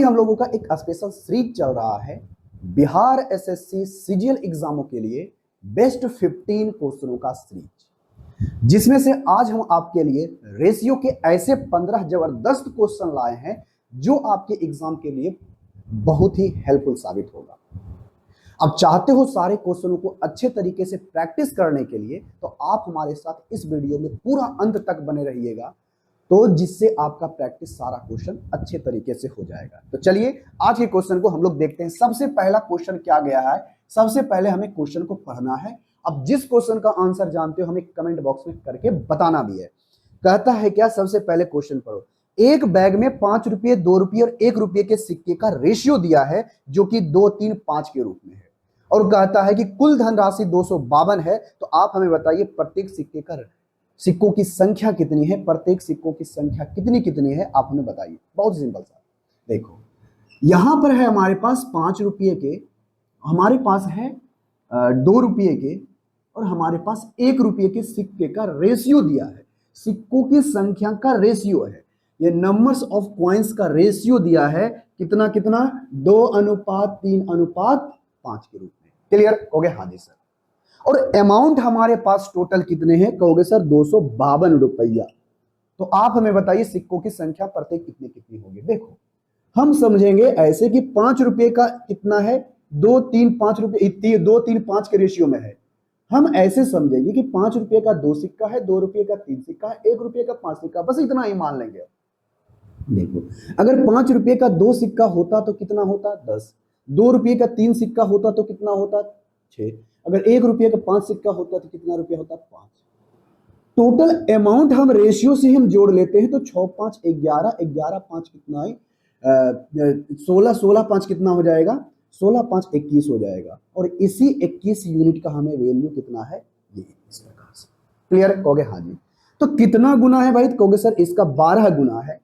हम लोगों का एक स्पेशल सीरीज चल रहा है बिहार एसएससी सीजीएल एग्जामों के लिए बेस्ट 15 क्वेश्चनों का सीरीज, जिसमें से आज हम आपके लिए रेशियो के ऐसे 15 जबरदस्त क्वेश्चन लाए हैं जो आपके एग्जाम के लिए बहुत ही हेल्पफुल साबित होगा। अब चाहते हो सारे क्वेश्चनों को अच्छे तरीके से प्रैक्टिस करने के लिए तो आप हमारे साथ इस वीडियो में पूरा अंत तक बने रहिएगा, तो जिससे आपका प्रैक्टिस सारा क्वेश्चन अच्छे तरीके से हो जाएगा। तो चलिए आज के क्वेश्चन को हम लोग देखते हैं। सबसे पहला क्वेश्चन क्या गया है, सबसे पहले हमें क्वेश्चन को पढ़ना है। अब जिस क्वेश्चन का आंसर जानते हो हमें कमेंट बॉक्स में करके बताना भी है। कहता है क्या, सबसे पहले क्वेश्चन पढ़ो। एक बैग में 5 रुपये, 2 रुपये और 1 रुपये के सिक्के का रेशियो दिया है जो कि 2, 3, 5 के रूप में है, और कहता है कि कुल धनराशि 252 है। तो आप हमें बताइए प्रत्येक सिक्कों की संख्या कितनी है, प्रत्येक सिक्कों की संख्या कितनी है, आप हमें बताइए। बहुत सिंपल सा, देखो यहां पर है हमारे पास 5 रुपये के, हमारे पास है 2 रुपये के और हमारे पास 1 रुपये के सिक्के का रेशियो दिया है। सिक्कों की संख्या का रेशियो है, ये नंबर्स ऑफ कॉइन्स का रेशियो दिया है। कितना 2:3:5 के रूप में। क्लियर कहोगे हाँ जी सर। और अमाउंट हमारे पास टोटल कितने हैं, कहोगे सर 252 रुपया। तो आप हमें बताइए सिक्कों की संख्या प्रत्येक कितनी होगी। देखो हम समझेंगे ऐसे कि 5 रुपये का कितना है, 2, 3, 5 रुपये, 2, 3, 5 के रेशियो में है। हम ऐसे समझेंगे कि 5 रुपये का 2 सिक्का है, 2 रुपये का 3 सिक्का है, 1 रुपये का 5 सिक्का, बस इतना ही मान लेंगे। देखो अगर 5 रुपये का 2 सिक्का होता तो कितना होता, 10। 2 रुपये का 3 सिक्का होता तो कितना होता, 6। अगर 1 रुपये का 5 सिक्का होता तो कितना रुपया होता, 5। टोटल अमाउंट हम रेशियो से हम जोड़ लेते हैं तो 6, 5, 11, 11, 5 कितना है, 16, 16, 5 कितना हो जाएगा, 16, 5, 21 हो जाएगा। और इसी 21 यूनिट का हमें वैल्यू कितना है, ये इस प्रकार से। क्लियर कहोगे हाँ जी। तो कितना गुना है भाई, कहोगे सर इसका 12 गुना है।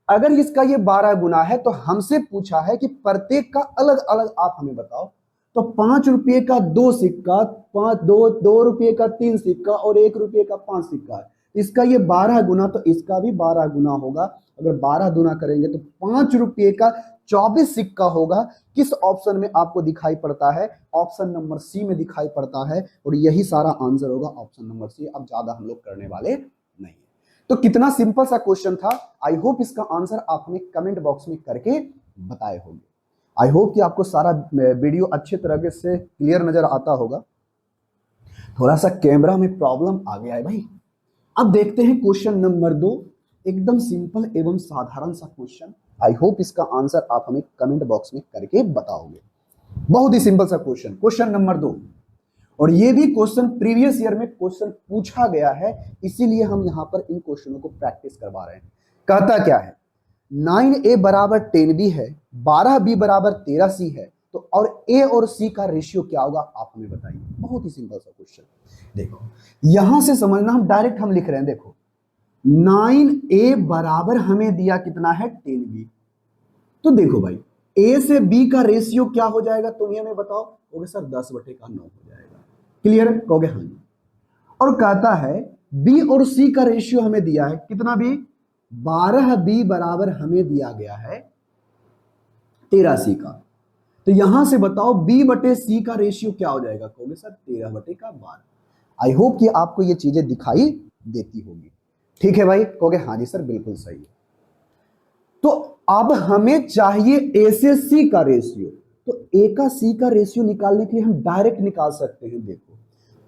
अगर इसका ये 12 गुना है तो हमसे पूछा है कि प्रत्येक का अलग अलग आप हमें बताओ। तो 5 रुपये का 2 सिक्का, 2 रुपये का 3 सिक्का और 1 रुपये का 5 सिक्का है, इसका ये 12 गुना, तो इसका भी 12 गुना होगा। अगर 12 गुना करेंगे तो 5 रुपये का 24 सिक्का होगा। किस ऑप्शन में आपको दिखाई पड़ता है, ऑप्शन नंबर सी में दिखाई पड़ता है, और यही सारा आंसर होगा ऑप्शन नंबर सी। अब ज्यादा हम लोग करने वाले नहीं। तो कितना सिंपल सा क्वेश्चन था। आई होप इसका आंसर आप हमें कमेंट बॉक्स में करके बताए होंगे। आई होप कि आपको सारा वीडियो अच्छे तरीके से क्लियर नजर आता होगा। थोड़ा सा कैमरा में प्रॉब्लम आ गया है भाई। अब देखते हैं क्वेश्चन नंबर 2, एकदम सिंपल एवं साधारण सा क्वेश्चन। आई होप इसका आंसर आप हमें कमेंट बॉक्स में करके बताओगे। बहुत ही सिंपल सा क्वेश्चन, क्वेश्चन नंबर 2। और ये भी क्वेश्चन प्रीवियस ईयर में क्वेश्चन पूछा गया है, इसीलिए हम यहां पर इन क्वेश्चनों को प्रैक्टिस करवा रहे हैं। कहता क्या है, 9a बराबर 10b है, 12b बराबर 13c है, तो और a और c का रेशियो क्या होगा, आप हमें बताइए। बहुत ही सिंपल सा क्वेश्चन। देखो यहां से समझना, हम डायरेक्ट हम लिख रहे हैं। देखो 9a बराबर हमें दिया कितना है, 10b। तो देखो भाई a से b का रेशियो क्या हो जाएगा, तुम हमें बताओ। कहोगे सर 10/9 हो जाएगा। क्लियर कहोगे हाँ जी। और कहता है b और c का रेशियो हमें दिया है कितना, b 12b बराबर हमें दिया गया है 13c का। तो यहां से बताओ b/c का रेशियो क्या हो जाएगा, कहोगे सर 13/12। आई होप कि आपको ये चीजें दिखाई देती होगी। ठीक है भाई, कहोगे हाँ जी सर बिल्कुल सही है। तो अब हमें चाहिए a से c का रेशियो। तो a का c का रेशियो निकालने के लिए हम डायरेक्ट निकाल सकते हैं। देखो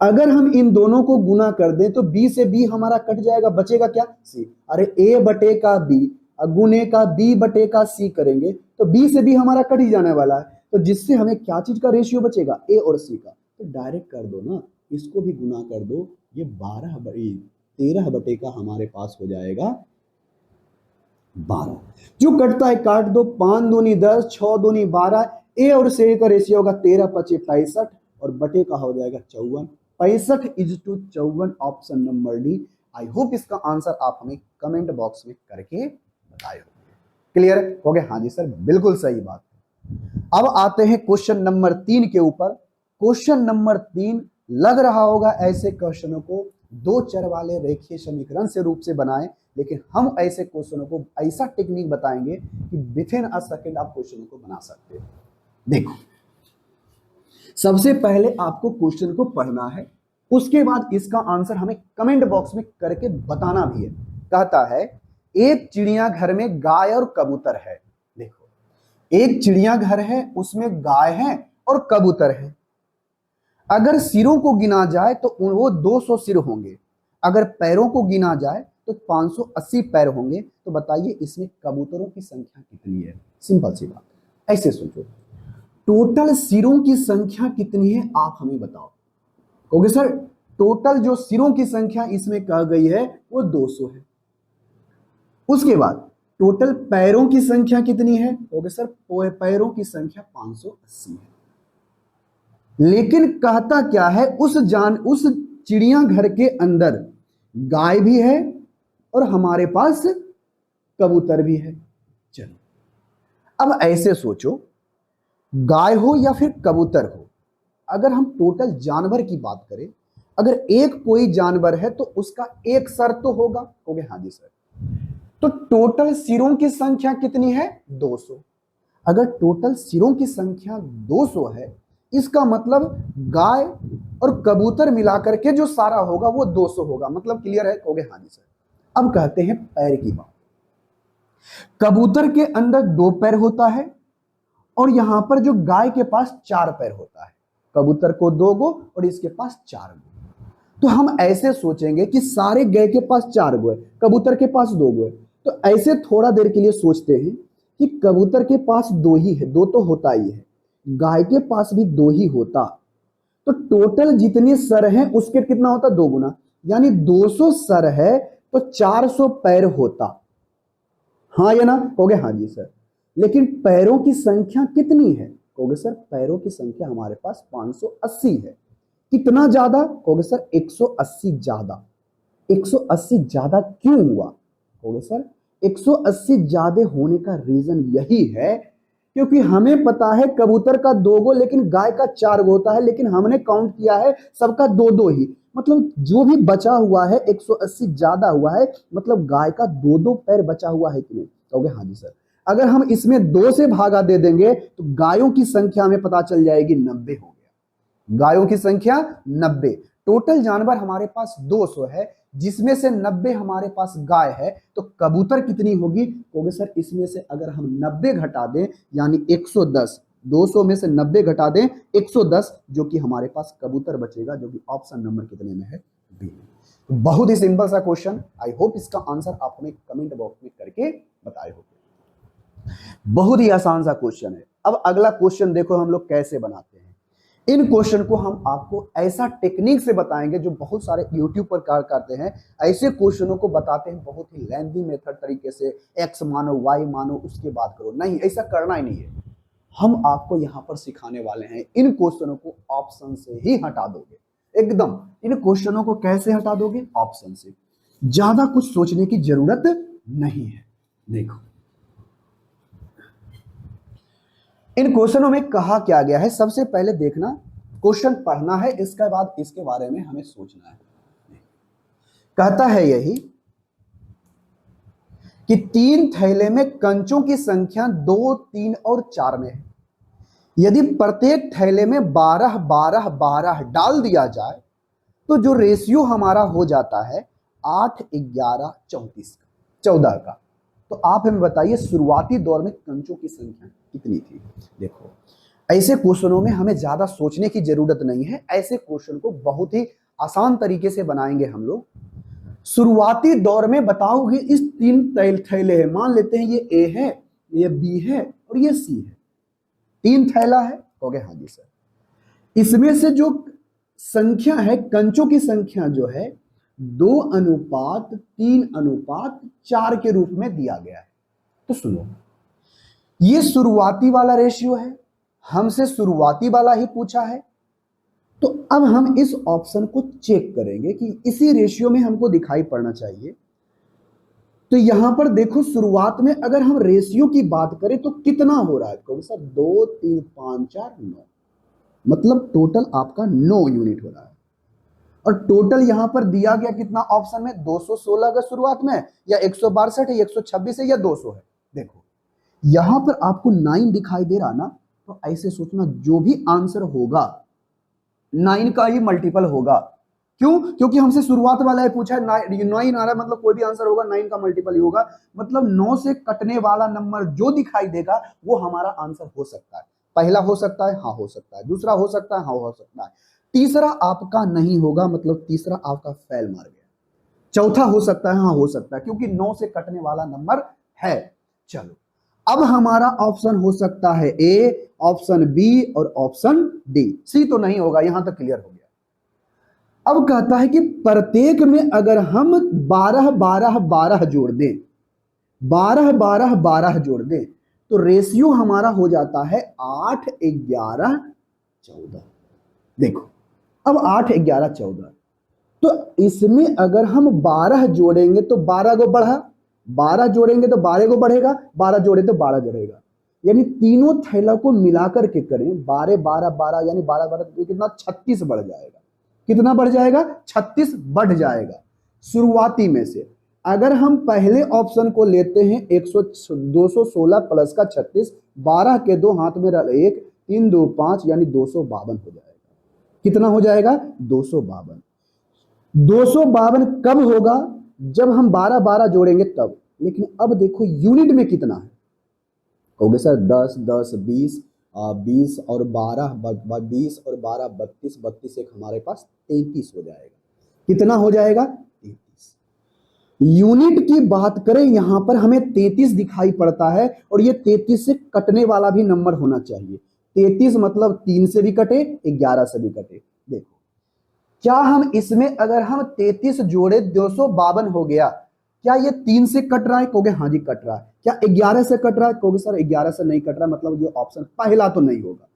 अगर हम इन दोनों को गुना कर दें तो b से b हमारा कट जाएगा, बचेगा क्या, c। अरे a/b गुने का b/c करेंगे तो b से b हमारा कट ही जाने वाला है। तो जिससे हमें क्या चीज का रेशियो बचेगा, a और c का। तो डायरेक्ट कर दो ना, इसको भी गुना कर दो, ये 13 का हमारे पास हो जाएगा 12। जो कटता है काट दो, 5 दूनी 10, 6 दूनी 12। ए और से का रेशियो होगा 13, 25, 65 और बटे का हो जाएगा 54। 65:54 option number D. I hope इसका आंसर आप हमें कमेंट बॉक्स में करके बताए होंगे। क्लियर हो गया हाँ जी सर बिल्कुल सही बात है। अब आते हैं क्वेश्चन नंबर 3 के ऊपर। क्वेश्चन नंबर 3 लग रहा होगा ऐसे क्वेश्चनों को 2 चर वाले रेखीय समीकरण से रूप से बनाएं लेकिन हम ऐसे क्वेश्चनों को ऐसा टेक्निक बताएंगे कि विद इन अ सेकेंड आप क्वेश्चनों को बना सकते हो। देखो, सबसे पहले आपको क्वेश्चन को पढ़ना है, उसके बाद इसका आंसर हमें कमेंट बॉक्स में करके बताना भी है। कहता है एक चिड़ियाघर में गाय और कबूतर है। देखो, एक चिड़ियाघर है, उसमें गाय है और कबूतर है। अगर सिरों को गिना जाए तो वो 200 सिर होंगे, अगर पैरों को गिना जाए तो 580 पैर होंगे। तो बताइए इसमें कबूतरों की संख्या कितनी है? सिंपल सी बात, ऐसे सोचो, टोटल सिरों की संख्या कितनी है आप हमें बताओ। कहोगे सर टोटल जो सिरों की संख्या इसमें कह गई है वो 200 है। उसके बाद टोटल पैरों की संख्या कितनी है? कहोगे सर पैरों की संख्या 580 है। लेकिन कहता क्या है, उस चिड़ियाघर के अंदर गाय भी है और हमारे पास कबूतर भी है। चलो अब ऐसे सोचो, गाय हो या फिर कबूतर हो, अगर हम टोटल जानवर की बात करें, अगर एक कोई जानवर है तो उसका एक सर तो होगा। कहोगे हाँ जी सर। तो टोटल सिरों की संख्या कितनी है? 200। अगर टोटल सिरों की संख्या 200 है, इसका मतलब गाय और कबूतर मिलाकर के जो सारा होगा वो 200 होगा। मतलब क्लियर है? कहोगे हाँ जी सर। अब कहते हैं पैर की बात। कबूतर के अंदर 2 पैर होता है और यहां पर जो गाय के पास 4 पैर होता है। कबूतर को 2 गो और इसके पास 4 गो। तो हम ऐसे सोचेंगे कि सारे गाय के पास 4 गो है, कबूतर के पास 2 गो है। तो ऐसे थोड़ा देर के लिए सोचते हैं कि कबूतर के पास 2 ही है, 2 तो होता ही है, गाय के पास भी 2 ही होता, तो टोटल जितने सर हैं उसके कितना होता? 2 गुना, यानी 200 सर है तो 400 पैर होता। हाँ या ना? कहोगे हाँ जी सर। लेकिन पैरों की संख्या कितनी है? कहोगे सर पैरों की संख्या हमारे पास 580 है। कितना ज्यादा? कहोगे सर 180 ज्यादा। 180 ज्यादा क्यों हुआ? कहोगे सर 180 ज्यादा होने का रीजन यही है क्योंकि हमें पता है कबूतर का 2 गो लेकिन गाय का 4 गो होता है, लेकिन हमने काउंट किया है सबका 2-2 ही। मतलब जो भी बचा हुआ है 180 ज्यादा हुआ है, मतलब गाय का 2-2 पैर बचा हुआ है कि नहीं? कहोगे हाँ जी सर। अगर हम इसमें 2 से भागा दे देंगे तो गायों की संख्या हमें पता चल जाएगी 90 हो गया। गायों की संख्या 90। टोटल जानवर हमारे पास 200 है, जिसमें से 90 हमारे पास गाय है, तो कबूतर कितनी होगी? कहोगे सर इसमें से अगर हम 90 घटा दें यानी 110, 200 में से 90 घटा दें 110, जो कि हमारे पास कबूतर बचेगा, जो कि ऑप्शन नंबर कितने में है? बी। तो बहुत ही सिंपल सा क्वेश्चन। आई होप इसका आंसर आप हमें कमेंट बॉक्स में करके बताए होंगे। बहुत ही आसान सा क्वेश्चन है। अब अगला क्वेश्चन देखो हम लोग कैसे बनाते हैं। इन क्वेश्चन को हम आपको ऐसा टेक्निक से बताएंगे जो बहुत सारे यूट्यूब पर कार्य करते हैं। ऐसे क्वेश्चनों को बताते हैं बहुत ही लेंथी मेथड तरीके से, एक्स मानो वाई मानो उसके बाद करो, नहीं ऐसा करना ही नहीं है। हम आपको यहां पर सिखाने वाले हैं, इन क्वेश्चनों को ऑप्शन से ही हटा दोगे एकदम। इन क्वेश्चनों को कैसे हटा दोगे? ऑप्शन से। ज्यादा कुछ सोचने की जरूरत नहीं है। देखो इन क्वेश्चनों में कहा क्या गया है, सबसे पहले देखना, क्वेश्चन पढ़ना है, इसके बाद इसके बारे में हमें सोचना है। कहता है यही कि 3 थैले में कंचों की संख्या 2, 3 और 4 में है। यदि प्रत्येक थैले में 12, 12, 12 डाल दिया जाए तो जो रेशियो हमारा हो जाता है 8, 11, 34 14 का। तो आप हमें बताइए शुरुआती दौर में कंचों की संख्या कितनी थी? देखो ऐसे क्वेश्चनों में हमें ज्यादा सोचने की जरूरत नहीं है। ऐसे क्वेश्चन को बहुत ही आसान तरीके से बनाएंगे हम लोग। शुरुआती दौर में बताओगे इस 3 थैले है, मान लेते हैं ये ए है, ये बी है और ये सी है, 3 थैला है। कहोगे हाँ जी सर। इसमें से जो संख्या है, कंचों की संख्या जो है 2:3:4 के रूप में दिया गया है। तो सुनो, ये शुरुआती वाला रेशियो है, हमसे शुरुआती वाला ही पूछा है। तो अब हम इस ऑप्शन को चेक करेंगे कि इसी रेशियो में हमको दिखाई पड़ना चाहिए। तो यहां पर देखो शुरुआत में अगर हम रेशियो की बात करें तो कितना हो रहा है? कहोगे सर 2, 3, 5, 4, 9, मतलब टोटल आपका 9 यूनिट हो रहा है। और टोटल यहां पर दिया गया कितना ऑप्शन में 216 का शुरुआत में, या 162 है, 126 है, या 200 है। देखो यहां पर आपको 9 दिखाई दे रहा ना, तो ऐसे सोचना जो भी आंसर होगा 9 का ही मल्टीपल होगा। क्यों? क्योंकि हमसे शुरुआत वाला है पूछा है, 9 आ रहा है, मतलब कोई भी आंसर होगा 9 का मल्टीपल ही होगा। मतलब 9 से कटने वाला नंबर जो दिखाई देगा वो हमारा आंसर हो सकता है। पहला हो सकता है, हाँ हो सकता है, दूसरा हो सकता है, हाँ हो सकता है, तीसरा आपका नहीं होगा, मतलब तीसरा आपका फेल मार गया। चौथा हो सकता है, हाँ हो सकता है, क्योंकि 9 से कटने वाला नंबर है। चलो अब हमारा ऑप्शन हो सकता है ए, ऑप्शन बी और ऑप्शन डी। सी तो नहीं होगा, यहां तक क्लियर हो गया। अब कहता है कि प्रत्येक में अगर हम 12 12 12 जोड़ दें, 12 12 12 जोड़ दें, तो रेशियो हमारा हो जाता है 8 11 14। देखो अब 8 11 14, तो इसमें अगर हम 12 जोड़ेंगे तो 12 को बढ़ा, 12 जोड़ेंगे तो 12 को बढ़ेगा, 12 जोड़े तो 12 जोड़ेगा, यानी तीनों थैला को मिलाकर के करें 12 12 12, यानी 12 12 तो कितना 36 बढ़ जाएगा। कितना बढ़ जाएगा? 36 बढ़ जाएगा शुरुआती में से। अगर हम पहले ऑप्शन को लेते हैं 216 प्लस का 36, 12 के दो हाथ में 1, 3 2 5, यानी 252 हो जाएगा। कितना हो जाएगा? 252। 252 कब होगा? जब हम 12 12 जोड़ेंगे तब। लेकिन अब देखो यूनिट में कितना है, कहोगे सर 10 10 20, 20 और 12 20 और 12 32, 32 एक हमारे पास 33 हो जाएगा। कितना हो जाएगा? 33। यूनिट की बात करें यहां पर हमें 33 दिखाई पड़ता है, और ये 33 से कटने वाला भी नंबर होना चाहिए। 33 मतलब 3 से भी कटे, 11 से भी कटे। देखो क्या हम इसमें अगर हम 33 जोड़े 252 हो गया, क्या ये 3 से कट रहा है? कहोगे हाँ जी कट रहा है। क्या 11 से कट रहा है? कहोगे सर 11 से नहीं कट रहा, मतलब ये ऑप्शन पहला तो नहीं होगा।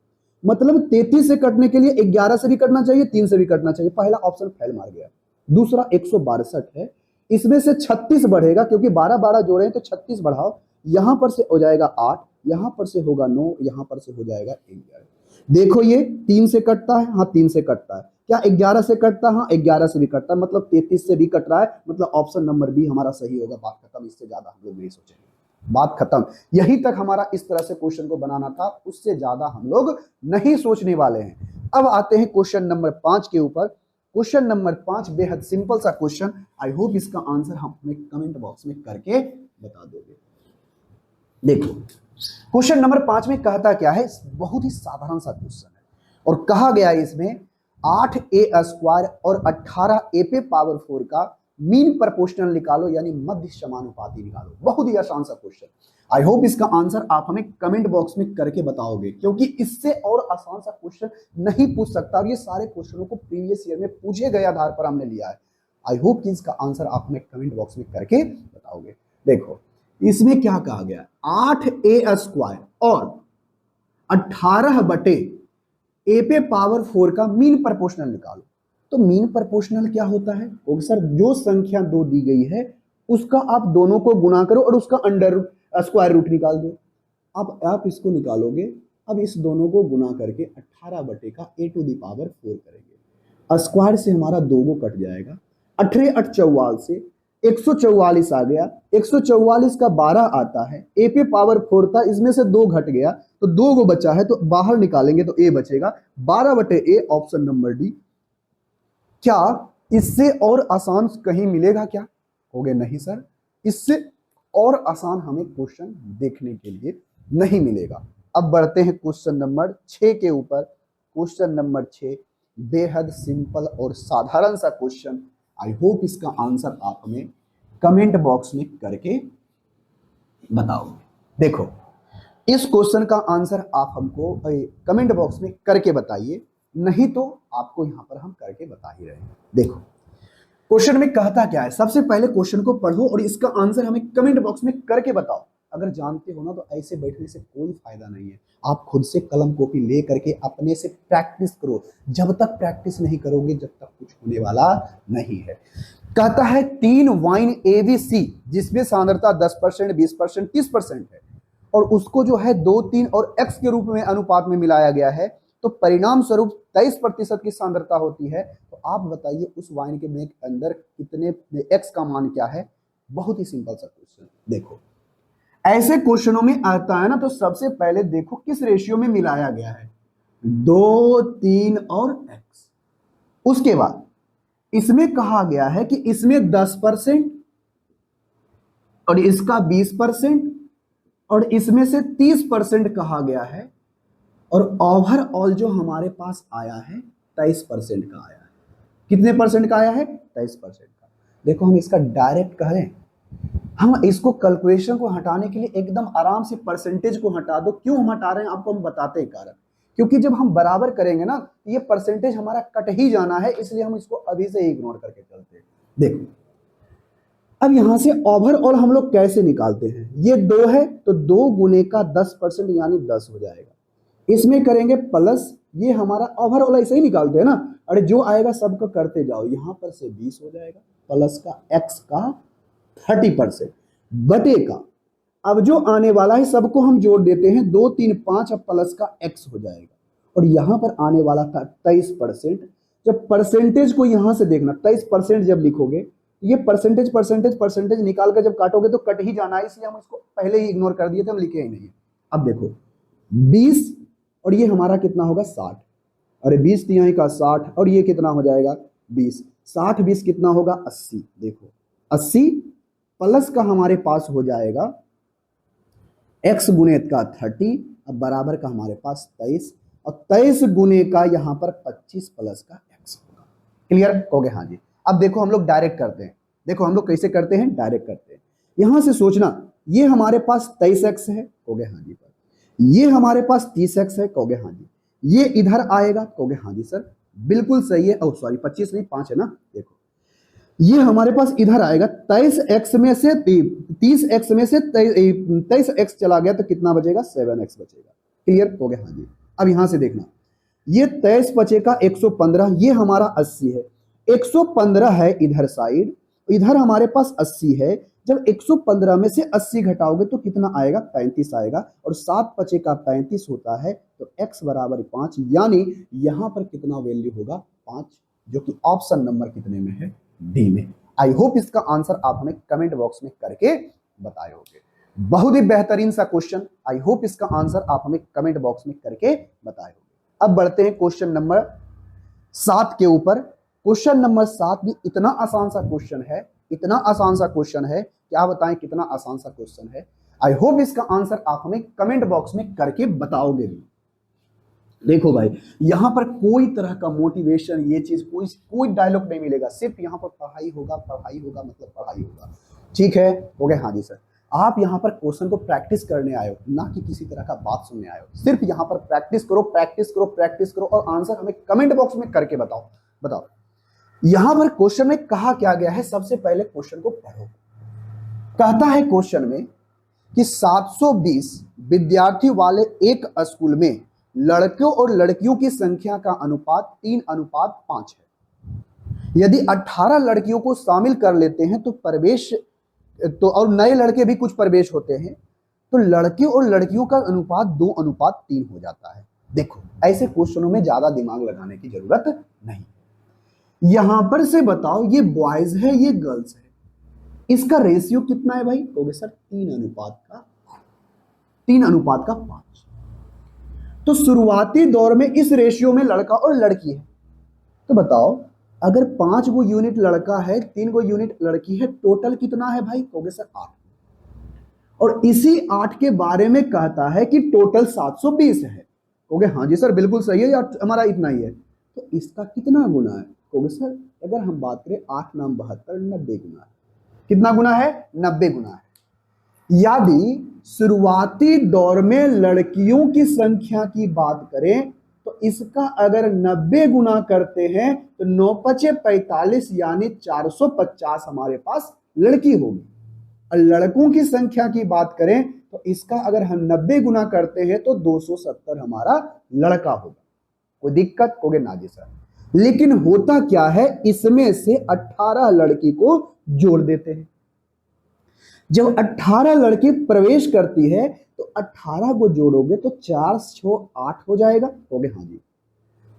मतलब 33 से कटने के लिए 11 से भी कटना चाहिए, 3 से भी कटना चाहिए, पहला ऑप्शन फेल मार गया। दूसरा 162 है, इसमें से 36 बढ़ेगा, क्योंकि 12 12 जोड़े तो 36 बढ़ाओ, यहां पर से हो जाएगा 8, यहां पर से होगा 9, यहां पर से हो जाएगा 11। देखो ये 3 से कटता है, हाँ 3 से कटता है। क्या 11 से कटता है? हाँ 11 से भी कटता है, मतलब 33 से भी कट रहा है, मतलब ऑप्शन नंबर बी हमारा सही होगा। बात खत्म, इससे ज्यादा हम लोग नहीं सोचेंगे, बात खत्म। यही तक हमारा इस तरह से क्वेश्चन को बनाना था, उससे ज्यादा हम लोग नहीं सोचने वाले हैं। अब आते हैं क्वेश्चन नंबर 5 के ऊपर। क्वेश्चन नंबर 5 बेहद सिंपल सा क्वेश्चन, आई होप इसका आंसर हम हमें कमेंट बॉक्स में करके बता दोगे। देखो क्वेश्चन नंबर 5 में कहता क्या है, बहुत ही साधारण सा क्वेश्चन है, और कहा गया है इसमें 8a² और 18a पावर 4 का मीन प्रोपोर्शनल निकालो, यानी मध्य समानुपाती निकालो। बहुत ही आसान सा क्वेश्चन। आई होप इसका आंसर आप हमें कमेंट बॉक्स में करके बताओगे, क्योंकि इससे और आसान सा क्वेश्चन नहीं पूछ सकता, और ये सारे क्वेश्चनों को प्रीवियस ईयर में पूछे गए आधार पर हमने लिया है। आई होप कि इसका आंसर आप हमें कमेंट बॉक्स में करके बताओगे। देखो इसमें क्या कहा गया, 8a² और 18 बटे ए पे पावर 4 का मीन प्रोपोर्शनल निकालो। तो मीन प्रोपोर्शनल क्या होता है? सर जो संख्या 2 दी गई है उसका आप दोनों को गुणा करो और उसका अंडर स्क्वायर रूट निकाल दो। अब आप इसको निकालोगे, अब इस दोनों को गुणा करके 18 बटे का a टू दी पावर 4 करेंगे। स्क्वायर से हमारा 2 को कट जाएगा, 18 8 44 से 144 आ गया, 144 का 12 आता है, ए पे पावर 4 था, इसमें से 2 घट गया तो 2 को बचा है, तो बाहर निकालेंगे तो ए बचेगा, 12 बटे ए, ऑप्शन नंबर डी। क्या इससे और आसान कहीं मिलेगा क्या? होगे नहीं सर, इससे और आसान हमें क्वेश्चन देखने के लिए नहीं मिलेगा। अब बढ़ते हैं क्वेश्चन नंबर 6 के ऊपर। क्वेश्चन नंबर 6 बेहद सिंपल और साधारण सा क्वेश्चन। आई होप इसका आंसर आप हमें कमेंट बॉक्स में करके बताओगे। देखो इस क्वेश्चन का आंसर आप हमको कमेंट बॉक्स में करके बताइए, नहीं तो आपको यहां पर हम करके बता ही रहे हैं। देखो क्वेश्चन में कहता क्या है, सबसे पहले क्वेश्चन को पढ़ो और इसका आंसर हमें कमेंट बॉक्स में करके बताओ। अगर जानते हो ना तो ऐसे बैठने से कोई फायदा नहीं है, आप खुद से कलम कॉपी ले करके अपने से प्रैक्टिस करो। जब तक प्रैक्टिस नहीं करोगे जब तक कुछ होने वाला नहीं है। कहता है 3 वाइन ABC जिसमें सांद्रता 10%, 20%, 30% है, और उसको जो है 2 3 और x के रूप में अनुपात में मिलाया गया है, तो परिणाम स्वरूप 23% की सांद्रता होती है। तो आप बताइए उस वाइन के अंदर कितने एक्स का मान क्या है। बहुत ही सिंपल सा क्वेश्चन। देखो ऐसे क्वेश्चनों में आता है ना, तो सबसे पहले देखो किस रेशियो में मिलाया गया है, 2, 3 और एक्स। उसके बाद इसमें कहा गया है कि इसमें 10% और इसका 20% और इसमें से 30% कहा गया है, और ओवरऑल जो हमारे पास आया है 23% का आया है। कितने परसेंट का आया है? 23% का। देखो हम इसका डायरेक्ट करें, हम इसको कैलकुलेशन को हटाने के लिए एकदम आराम से परसेंटेज को हटा दो। क्यों हम हटा रहे हैं आपको हम बताते हैं कारण। क्योंकि जब हम बराबर करेंगे ना, ये परसेंटेज हमारा कट ही जाना है, इसलिए हम इसको अभी से इग्नोर करके चलते हैं। देखो अब यहां से ओवरऑल हम लोग कैसे निकालते हैं, ये 2 है तो 2 गुने का 10% यानी 10 हो जाएगा। इसमें करेंगे प्लस, ये हमारा ओवरऑल ऐसे ही निकालते हैं ना, अरे जो आएगा सबको करते जाओ, यहां पर से 20 हो जाएगा प्लस का एक्स का 30% बटे का, अब जो आने वाला है सबको हम जोड़ देते हैं, 2, 3, 5 अब प्लस का एक्स हो जाएगा। और यहां पर आने वाला था 23%। जब परसेंटेज को यहां से देखना, 23% जब लिखोगे ये परसेंटेज परसेंटेज परसेंटेज निकाल कर जब काटोगे तो कट ही जाना है, इसलिए हम इसको पहले ही इग्नोर कर दिए थे, हम लिखे ही नहीं। अब देखो 20 और ये हमारा कितना होगा 60, अरे 20 तिहाई का 60 और ये कितना हो जाएगा 20, 60 20 कितना होगा 80। देखो 80 प्लस का हमारे पास हो जाएगा x गुने का 30, अब बराबर का हमारे पास 23, और 23 गुने का यहां पर 25 प्लस का x होगा। क्लियर हो गया? हाँ जी। अब देखो हम लोग डायरेक्ट करते हैं, देखो हम लोग कैसे करते हैं, डायरेक्ट करते हैं। यहां से सोचना ये हमारे पास 23x है, कहोगे हाँ जी सर। ये हमारे पास 30x है, कहोगे हाँ जी। ये इधर आएगा, कहोगे हाँ जी सर बिल्कुल सही है। ओ सॉरी 25 नहीं 5 है ना। देखो ये हमारे पास इधर आएगा, 23x में से 30x में से 23x चला गया तो कितना बचेगा 7x बचेगा। क्लियर हो गया? हाँ जी। अब यहां से देखना ये 23 बचेगा 115, ये हमारा 80 है, 115 है इधर साइड, इधर हमारे पास 80 है। जब 115 में से 80 घटाओगे तो कितना आएगा 35 आएगा, और 7 बचे का 35 होता है, तो x बराबर 5, यानी यहां पर कितना वैल्यू होगा 5, जो कि ऑप्शन नंबर कितने में है, डी में। आई होप इसका आंसर आप हमें कमेंट बॉक्स में करके बताए होंगे। बहुत ही बेहतरीन सा क्वेश्चन, आई होप इसका आंसर आप हमें कमेंट बॉक्स में करके बताए होंगे। अब बढ़ते हैं क्वेश्चन नंबर 7 के ऊपर। क्वेश्चन नंबर 7 भी इतना आसान सा क्वेश्चन है, इतना आसान सा क्वेश्चन है, क्या बताएं कितना आसान सा क्वेश्चन है। आई होप इसका आंसर आप हमें कमेंट बॉक्स में करके बताओगे भी। देखो भाई यहां पर कोई तरह का मोटिवेशन ये चीज कोई डायलॉग नहीं मिलेगा, सिर्फ यहां पर पढ़ाई होगा, पढ़ाई होगा मतलब पढ़ाई होगा। ठीक है हो गया? हाँ जी सर। आप यहाँ पर क्वेश्चन को प्रैक्टिस करने आए हो, ना कि किसी तरह का बात सुनने आए हो। सिर्फ यहाँ पर प्रैक्टिस करो प्रैक्टिस करो प्रैक्टिस करो, और आंसर हमें कमेंट बॉक्स में करके बताओ। बताओ यहां पर क्वेश्चन में कहा क्या गया है, सबसे पहले क्वेश्चन को पढ़ो। कहता है क्वेश्चन में कि 720 विद्यार्थी वाले एक स्कूल में लड़कों और लड़कियों की संख्या का अनुपात 3:5 है। यदि 18 लड़कियों को शामिल कर लेते हैं तो प्रवेश तो और नए लड़के भी कुछ प्रवेश होते हैं, तो लड़के और लड़कियों का अनुपात 2:3 हो जाता है। देखो ऐसे क्वेश्चनों में ज्यादा दिमाग लगाने की जरूरत नहीं। यहां पर से बताओ ये बॉयज है ये गर्ल्स है, इसका रेशियो कितना है भाई? कहोगे सर 3:5। तो शुरुआती दौर में इस रेशियो में लड़का और लड़की है, तो बताओ अगर 5 गो यूनिट लड़का है 3 गो यूनिट लड़की है, टोटल कितना है भाई? कहोगे सर 8। और इसी 8 के बारे में कहता है कि टोटल 720 है। कहोगे हाँ जी सर बिल्कुल सही है यार, हमारा इतना ही है। तो इसका कितना गुना है? कहोगे सर अगर हम बात करें 8 नाम 72, 90 गुना है। कितना गुना है? 90 गुना है। यदि शुरुआती दौर में लड़कियों की संख्या की बात करें तो इसका अगर 90 गुना करते हैं तो 9 पचे 45 यानी 450 हमारे पास लड़की होगी। और लड़कों की संख्या की बात करें तो इसका अगर हम 90 गुना करते हैं तो 270 हमारा लड़का होगा। कोई दिक्कत? कहोगे ना जी सर। लेकिन होता क्या है, इसमें से 18 लड़की को जोड़ देते हैं। जब 18 लड़की प्रवेश करती है तो 18 को जोड़ोगे तो 4 6 8 हो जाएगा। हो गए? हाँ जी।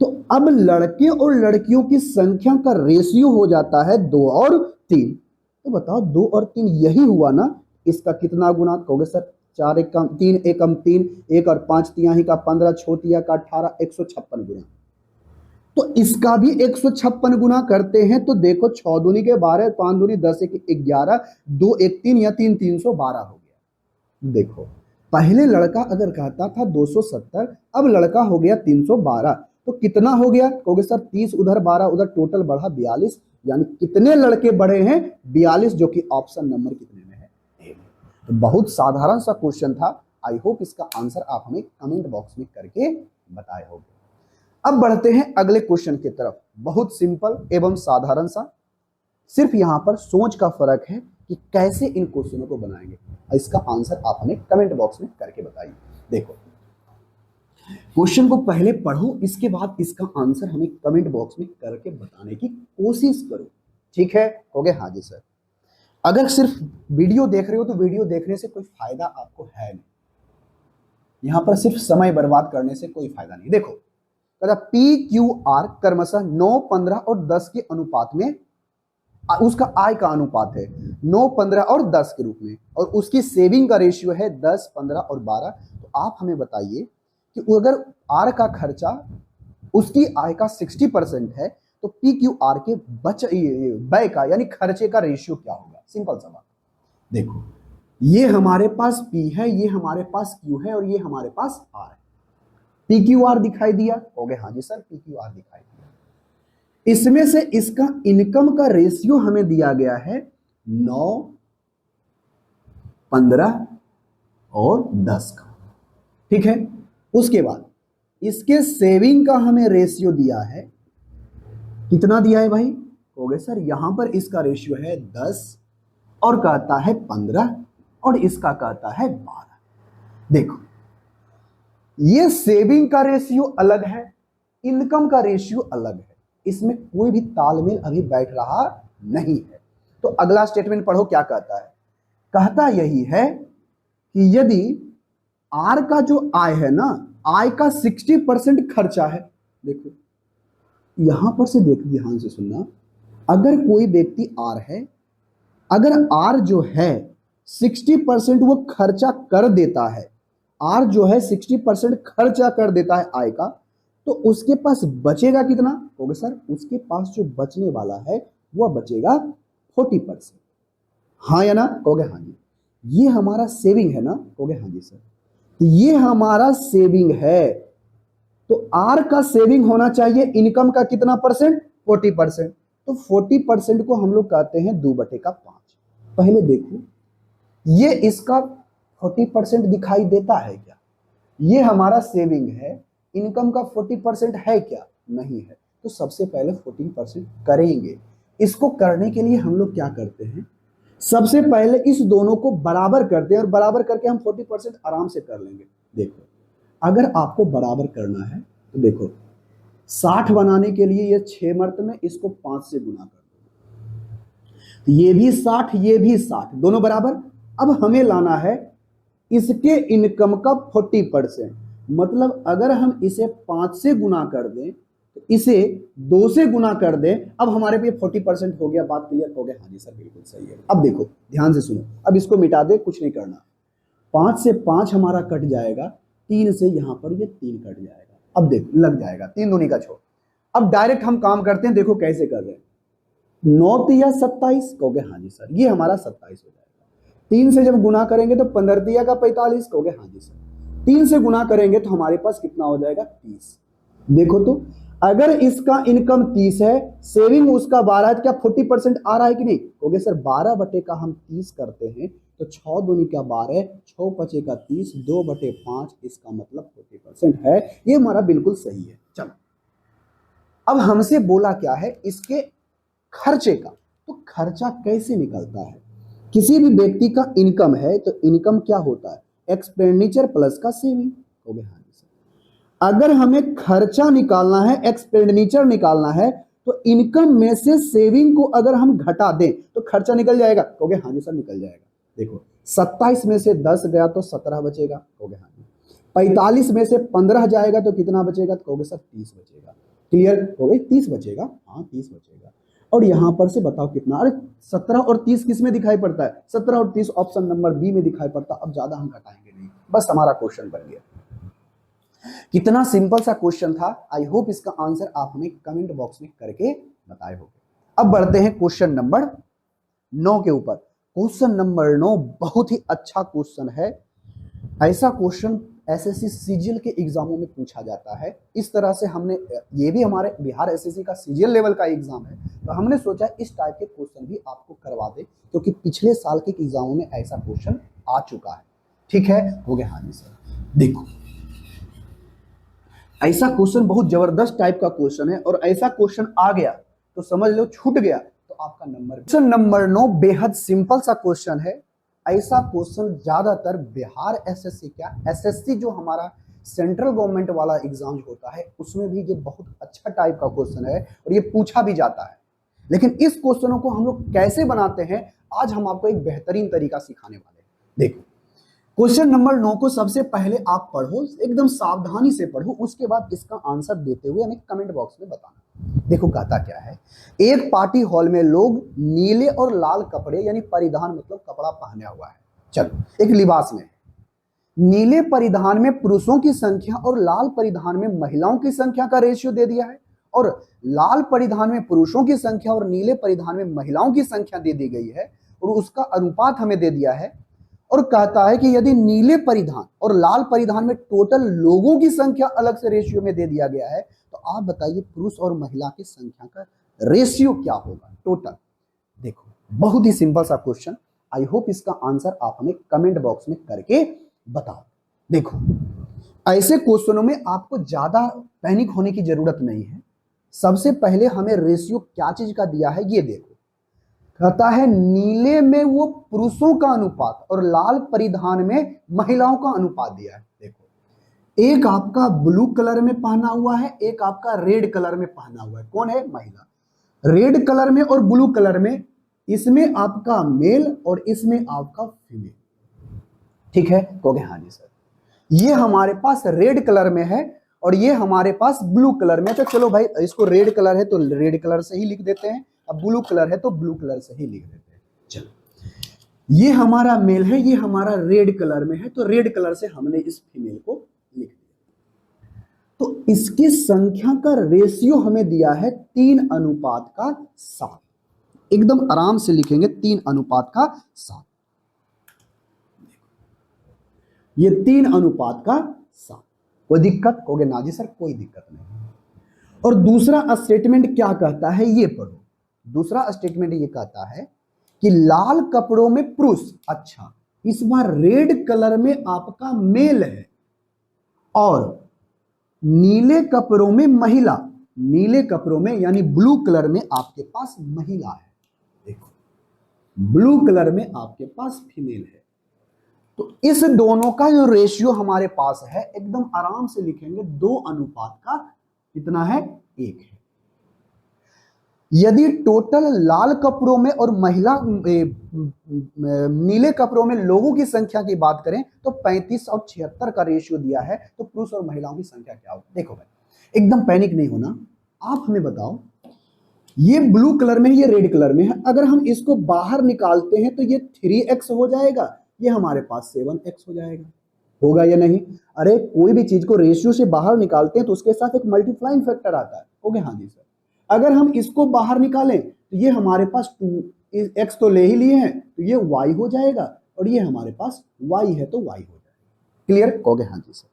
तो अब लड़के और लड़कियों की संख्या का रेशियो हो जाता है 2 और 3। तो बताओ 2 और 3 यही हुआ ना, इसका कितना गुना कहोगे सर? 4 एकम 3 एकम 3, 1 और 5 तिहाई का 15, छोतिया का 18, 156 गुना। तो इसका भी 156 गुना करते हैं तो देखो 6 दूनी के 12, 5 दूनी 10, 1 11, 2 1 3 या 3 312 हो गया। देखो पहले लड़का अगर कहता था 270, अब लड़का हो गया 312, तो कितना हो गया कहोगे सर? 30 उधर 12 उधर, टोटल बढ़ा 42। यानी कितने लड़के बढ़े हैं? 42, जो कि ऑप्शन नंबर कितने में है? ए। तो बहुत साधारण सा क्वेश्चन था। आई होप इसका आंसर आप हमें कमेंट बॉक्स में करके बताए होंगे। अब बढ़ते हैं अगले क्वेश्चन की तरफ। बहुत सिंपल एवं साधारण सा, सिर्फ यहां पर सोच का फर्क है कि कैसे इन क्वेश्चनों को बनाएंगे। इसका आंसर आप हमें कमेंट बॉक्स में करके बताइए। देखो क्वेश्चन को पहले पढ़ो, इसके बाद इसका आंसर हमें कमेंट बॉक्स में करके बताने की कोशिश करो। ठीक है? हो गया? हाँ जी सर। अगर सिर्फ वीडियो देख रहे हो तो वीडियो देखने से कोई फायदा आपको है नहीं, यहां पर सिर्फ समय बर्बाद करने से कोई फायदा नहीं। देखो पी क्यू आर क्रमशः 9, 15 और 10 के अनुपात में, उसका आय का अनुपात है 9, 15 और 10 के रूप में, और उसकी सेविंग का रेशियो है 10, 15 और 12। तो आप हमें बताइए कि अगर आर का खर्चा उसकी आय का 60% है तो पी क्यू आर के व्यय का यानी खर्चे का रेशियो क्या होगा? सिंपल सा बात। देखो ये हमारे पास पी है, ये हमारे पास क्यू है और ये हमारे पास आर है। पी क्यू आर दिखाई दिया? हो गया? हाँ जी सर, पी क्यू आर दिखाई दिया। इसमें से इसका इनकम का रेशियो हमें दिया गया है 9, 15 और 10 का। ठीक है? उसके बाद इसके सेविंग का हमें रेशियो दिया है, कितना दिया है भाई? हो गया सर, यहां पर इसका रेशियो है 10 और कहता है 15 और इसका कहता है 12। देखो ये सेविंग का रेशियो अलग है, इनकम का रेशियो अलग है, इसमें कोई भी तालमेल अभी बैठ रहा नहीं है। तो अगला स्टेटमेंट पढ़ो, क्या कहता है? कहता यही है कि यदि आर का जो आय है ना, आय का 60% खर्चा है। देखो यहां पर से देख, ध्यान से सुनना, अगर कोई व्यक्ति आर है, अगर आर जो है 60% वो खर्चा कर देता है, आर जो है 60% खर्चा कर देता है आय का, तो उसके पास बचेगा कितना? होगा सर, उसके पास जो बचने वाला है वह बचेगा 40%। हाँ या ना? कहोगे हाँ जी। ये हमारा सेविंग है ना? कहोगे हाँ जी सर। तो ये हमारा सेविंग है, तो आर का सेविंग होना चाहिए इनकम का कितना परसेंट? 40%। तो 40% को हम लोग कहते हैं 2/5। पहले देखो ये इसका 40% दिखाई देता है क्या? ये हमारा सेविंग है, इनकम का 40% है क्या? नहीं है। तो सबसे पहले 14% करेंगे। इसको करने के लिए हम लोग क्या करते हैं? सबसे पहले इस दोनों को बराबर करते हैं और बराबर करके हम 40% आराम से कर लेंगे। देखो अगर आपको बराबर करना है तो देखो 60 बनाने के लिए ये 6 मर्तबे, इसको 5 से गुना कर दो, तो ये भी 60 ये भी 60, दोनों बराबर। अब हमें लाना है इसके इनकम का 40%, मतलब अगर हम इसे 5 से गुना कर दें तो इसे 2 से गुना कर दें, अब हमारे पे 40% हो गया। बात क्लियर हो गया? हाँ जी सर, बिल्कुल सही है। अब देखो ध्यान से सुनो, अब इसको मिटा दे, कुछ नहीं करना। 5 से 5 हमारा कट जाएगा, 3 से यहां पर ये 3 कट जाएगा। अब देखो लग जाएगा, 3 दूनी का छोड़। अब डायरेक्ट हम काम करते हैं, देखो कैसे कर रहे हैं। 9 तिया 27, कहोगे हाँ जी सर, ये हमारा 27 हो जाएगा। 3 से जब गुना करेंगे तो 15 तिया का 45, कहोगे हाँ जी सर। 3 से गुना करेंगे तो हमारे पास कितना हो जाएगा? 30। देखो तो अगर इसका इनकम 30 है, सेविंग उसका 12 है, तो क्या 40% आ रहा है कि नहीं? कहोगे सर 12 का हम 30 करते हैं तो 6 दूनी का 12, 6 पचे का 30, 2/5, इसका मतलब 40% है। ये हमारा बिल्कुल सही है। चलो अब हमसे बोला क्या है? इसके खर्चे का। तो खर्चा कैसे निकलता है? किसी भी व्यक्ति का इनकम है तो इनकम क्या होता है? एक्सपेंडिचर प्लस का सेविंग। हो गया? हाँ जी सर। अगर हमें खर्चा निकालना है, एक्सपेंडिचर निकालना है, तो इनकम में से सेविंग को अगर हम घटा दें तो खर्चा निकल जाएगा। हो गया? हाँ जी सर, निकल जाएगा। देखो 27 में से 10 गया तो 17 बचेगा। हो गया? हाँ जी। 45 में से 15 जाएगा तो कितना बचेगा? तो कहोगे सर 30 बचेगा। क्लियर हो गई? 30 बचेगा, हाँ 30 बचेगा। और यहां पर से बताओ कितना? अरे 17 और 30 किस में दिखाई पड़ता है? 17 और 30 ऑप्शन नंबर बी में दिखाई पड़ता है। अब ज्यादा हम घटाएंगे नहीं, बस हमारा क्वेश्चन बन गया। कितना सिंपल सा क्वेश्चन था। आई होप इसका आंसर आप हमें कमेंट बॉक्स में करके बताए होंगे। अब बढ़ते हैं क्वेश्चन नंबर 9 के ऊपर। क्वेश्चन नंबर 9 बहुत ही अच्छा क्वेश्चन है। ऐसा क्वेश्चन एसएससी सीजीएल के एग्जामों में पूछा जाता है। इस तरह से हमने, ये भी हमारे बिहार एसएससी का सीजीएल लेवल का एग्जाम है, तो हमने सोचा इस टाइप के क्वेश्चन भी आपको करवा दे, क्योंकि पिछले साल के एग्जामों में ऐसा क्वेश्चन आ चुका है। ठीक है, हो गया? हाँ जी सर। देखो, ऐसा क्वेश्चन बहुत जबरदस्त टाइप का क्वेश्चन है, और ऐसा क्वेश्चन आ गया तो समझ लो छूट गया तो आपका नंबर। क्वेश्चन नंबर 9 बेहद सिंपल सा क्वेश्चन है। ऐसा क्वेश्चन ज्यादातर बिहार एसएससी, क्या एसएससी जो हमारा सेंट्रल गवर्नमेंट वाला एग्जाम होता है, उसमें भी ये बहुत अच्छा टाइप का क्वेश्चन है और ये पूछा भी जाता है। लेकिन इस क्वेश्चनों को हम लोग कैसे बनाते हैं, आज हम आपको एक बेहतरीन तरीका सिखाने वाले हैं। देखो, क्वेश्चन नंबर 9 को सबसे पहले आप पढ़ो, एकदम सावधानी से पढ़ो, उसके बाद इसका आंसर देते हुए हमें कमेंट बॉक्स में बताना। देखो कहता क्या है, एक पार्टी हॉल में लोग नीले और लाल कपड़े, यानी परिधान मतलब कपड़ा पहना हुआ है। चलो, एक लिबास में नीले परिधान में पुरुषों की संख्या और लाल परिधान में महिलाओं की संख्या का रेशियो दे दिया है, और लाल परिधान में पुरुषों की संख्या और नीले परिधान में महिलाओं की संख्या दे दी गई है, और उसका अनुपात हमें दे दिया है। और कहता है कि यदि नीले परिधान और लाल परिधान में टोटल लोगों की संख्या अलग से रेशियो में दे दिया गया है, तो आप बताइए पुरुष और महिला की संख्या का रेशियो क्या होगा टोटल। देखो, बहुत ही सिंपल सा क्वेश्चन। आई होप इसका आंसर आप हमें कमेंट बॉक्स में करके बताओ। देखो, ऐसे क्वेश्चनों में आपको ज्यादा पैनिक होने की जरूरत नहीं है। सबसे पहले हमें रेशियो क्या चीज का दिया है ये देखो। कहता है नीले में वो पुरुषों का अनुपात और लाल परिधान में महिलाओं का अनुपात दिया है। देखो, एक आपका ब्लू कलर में पहना हुआ है, एक आपका रेड कलर में पहना हुआ है। कौन है? महिला। रेड कलर में और ब्लू कलर में, इसमें आपका मेल और इसमें आपका फीमेल। ठीक है, कहोगे हाँ जी सर। ये हमारे पास रेड कलर में है और ये हमारे पास ब्लू कलर में। तो चलो भाई, इसको रेड कलर है तो रेड कलर से ही लिख देते हैं, अब ब्लू कलर है तो ब्लू कलर से ही लिख देते हैं। चलो, ये हमारा मेल है, ये हमारा रेड कलर में है, तो रेड कलर से हमने इस फीमेल को लिख दिया। तो इसकी संख्या का रेशियो हमें दिया है 3:7। एकदम आराम से लिखेंगे 3:7। ये 3:7। कोई दिक्कत? कहोगे ना जी सर कोई दिक्कत नहीं। और दूसरा स्टेटमेंट क्या कहता है ये पढ़ो। दूसरा स्टेटमेंट ये कहता है कि लाल कपड़ों में पुरुष, अच्छा इस बार रेड कलर में आपका मेल है, और नीले कपड़ों में महिला, नीले कपड़ों में यानी ब्लू कलर में आपके पास महिला है। देखो, ब्लू कलर में आपके पास फीमेल है। तो इस दोनों का जो रेशियो हमारे पास है, एकदम आराम से लिखेंगे 2:1 का कितना है? 1 है। यदि टोटल लाल कपड़ों में और महिला नीले कपड़ों में लोगों की संख्या की बात करें तो 35 और 76 का रेशियो दिया है, तो पुरुष और महिलाओं की संख्या क्या होगी? देखो भाई, एकदम पैनिक नहीं होना। आप हमें बताओ, ये ब्लू कलर में है, ये रेड कलर में है, अगर हम इसको बाहर निकालते हैं तो ये 3x हो जाएगा, ये हमारे पास 7x हो जाएगा। होगा या नहीं? अरे कोई भी चीज को रेशियो से बाहर निकालते हैं तो उसके साथ एक मल्टीप्लाइंग फैक्टर आता है। ओके हाँ जी सर। अगर हम इसको बाहर निकालें तो ये हमारे पास 2x तो ले ही लिए हैं, तो ये y हो जाएगा, और ये हमारे पास y है तो y हो जाएगा। क्लियर? कहोगे हाँ जी सर।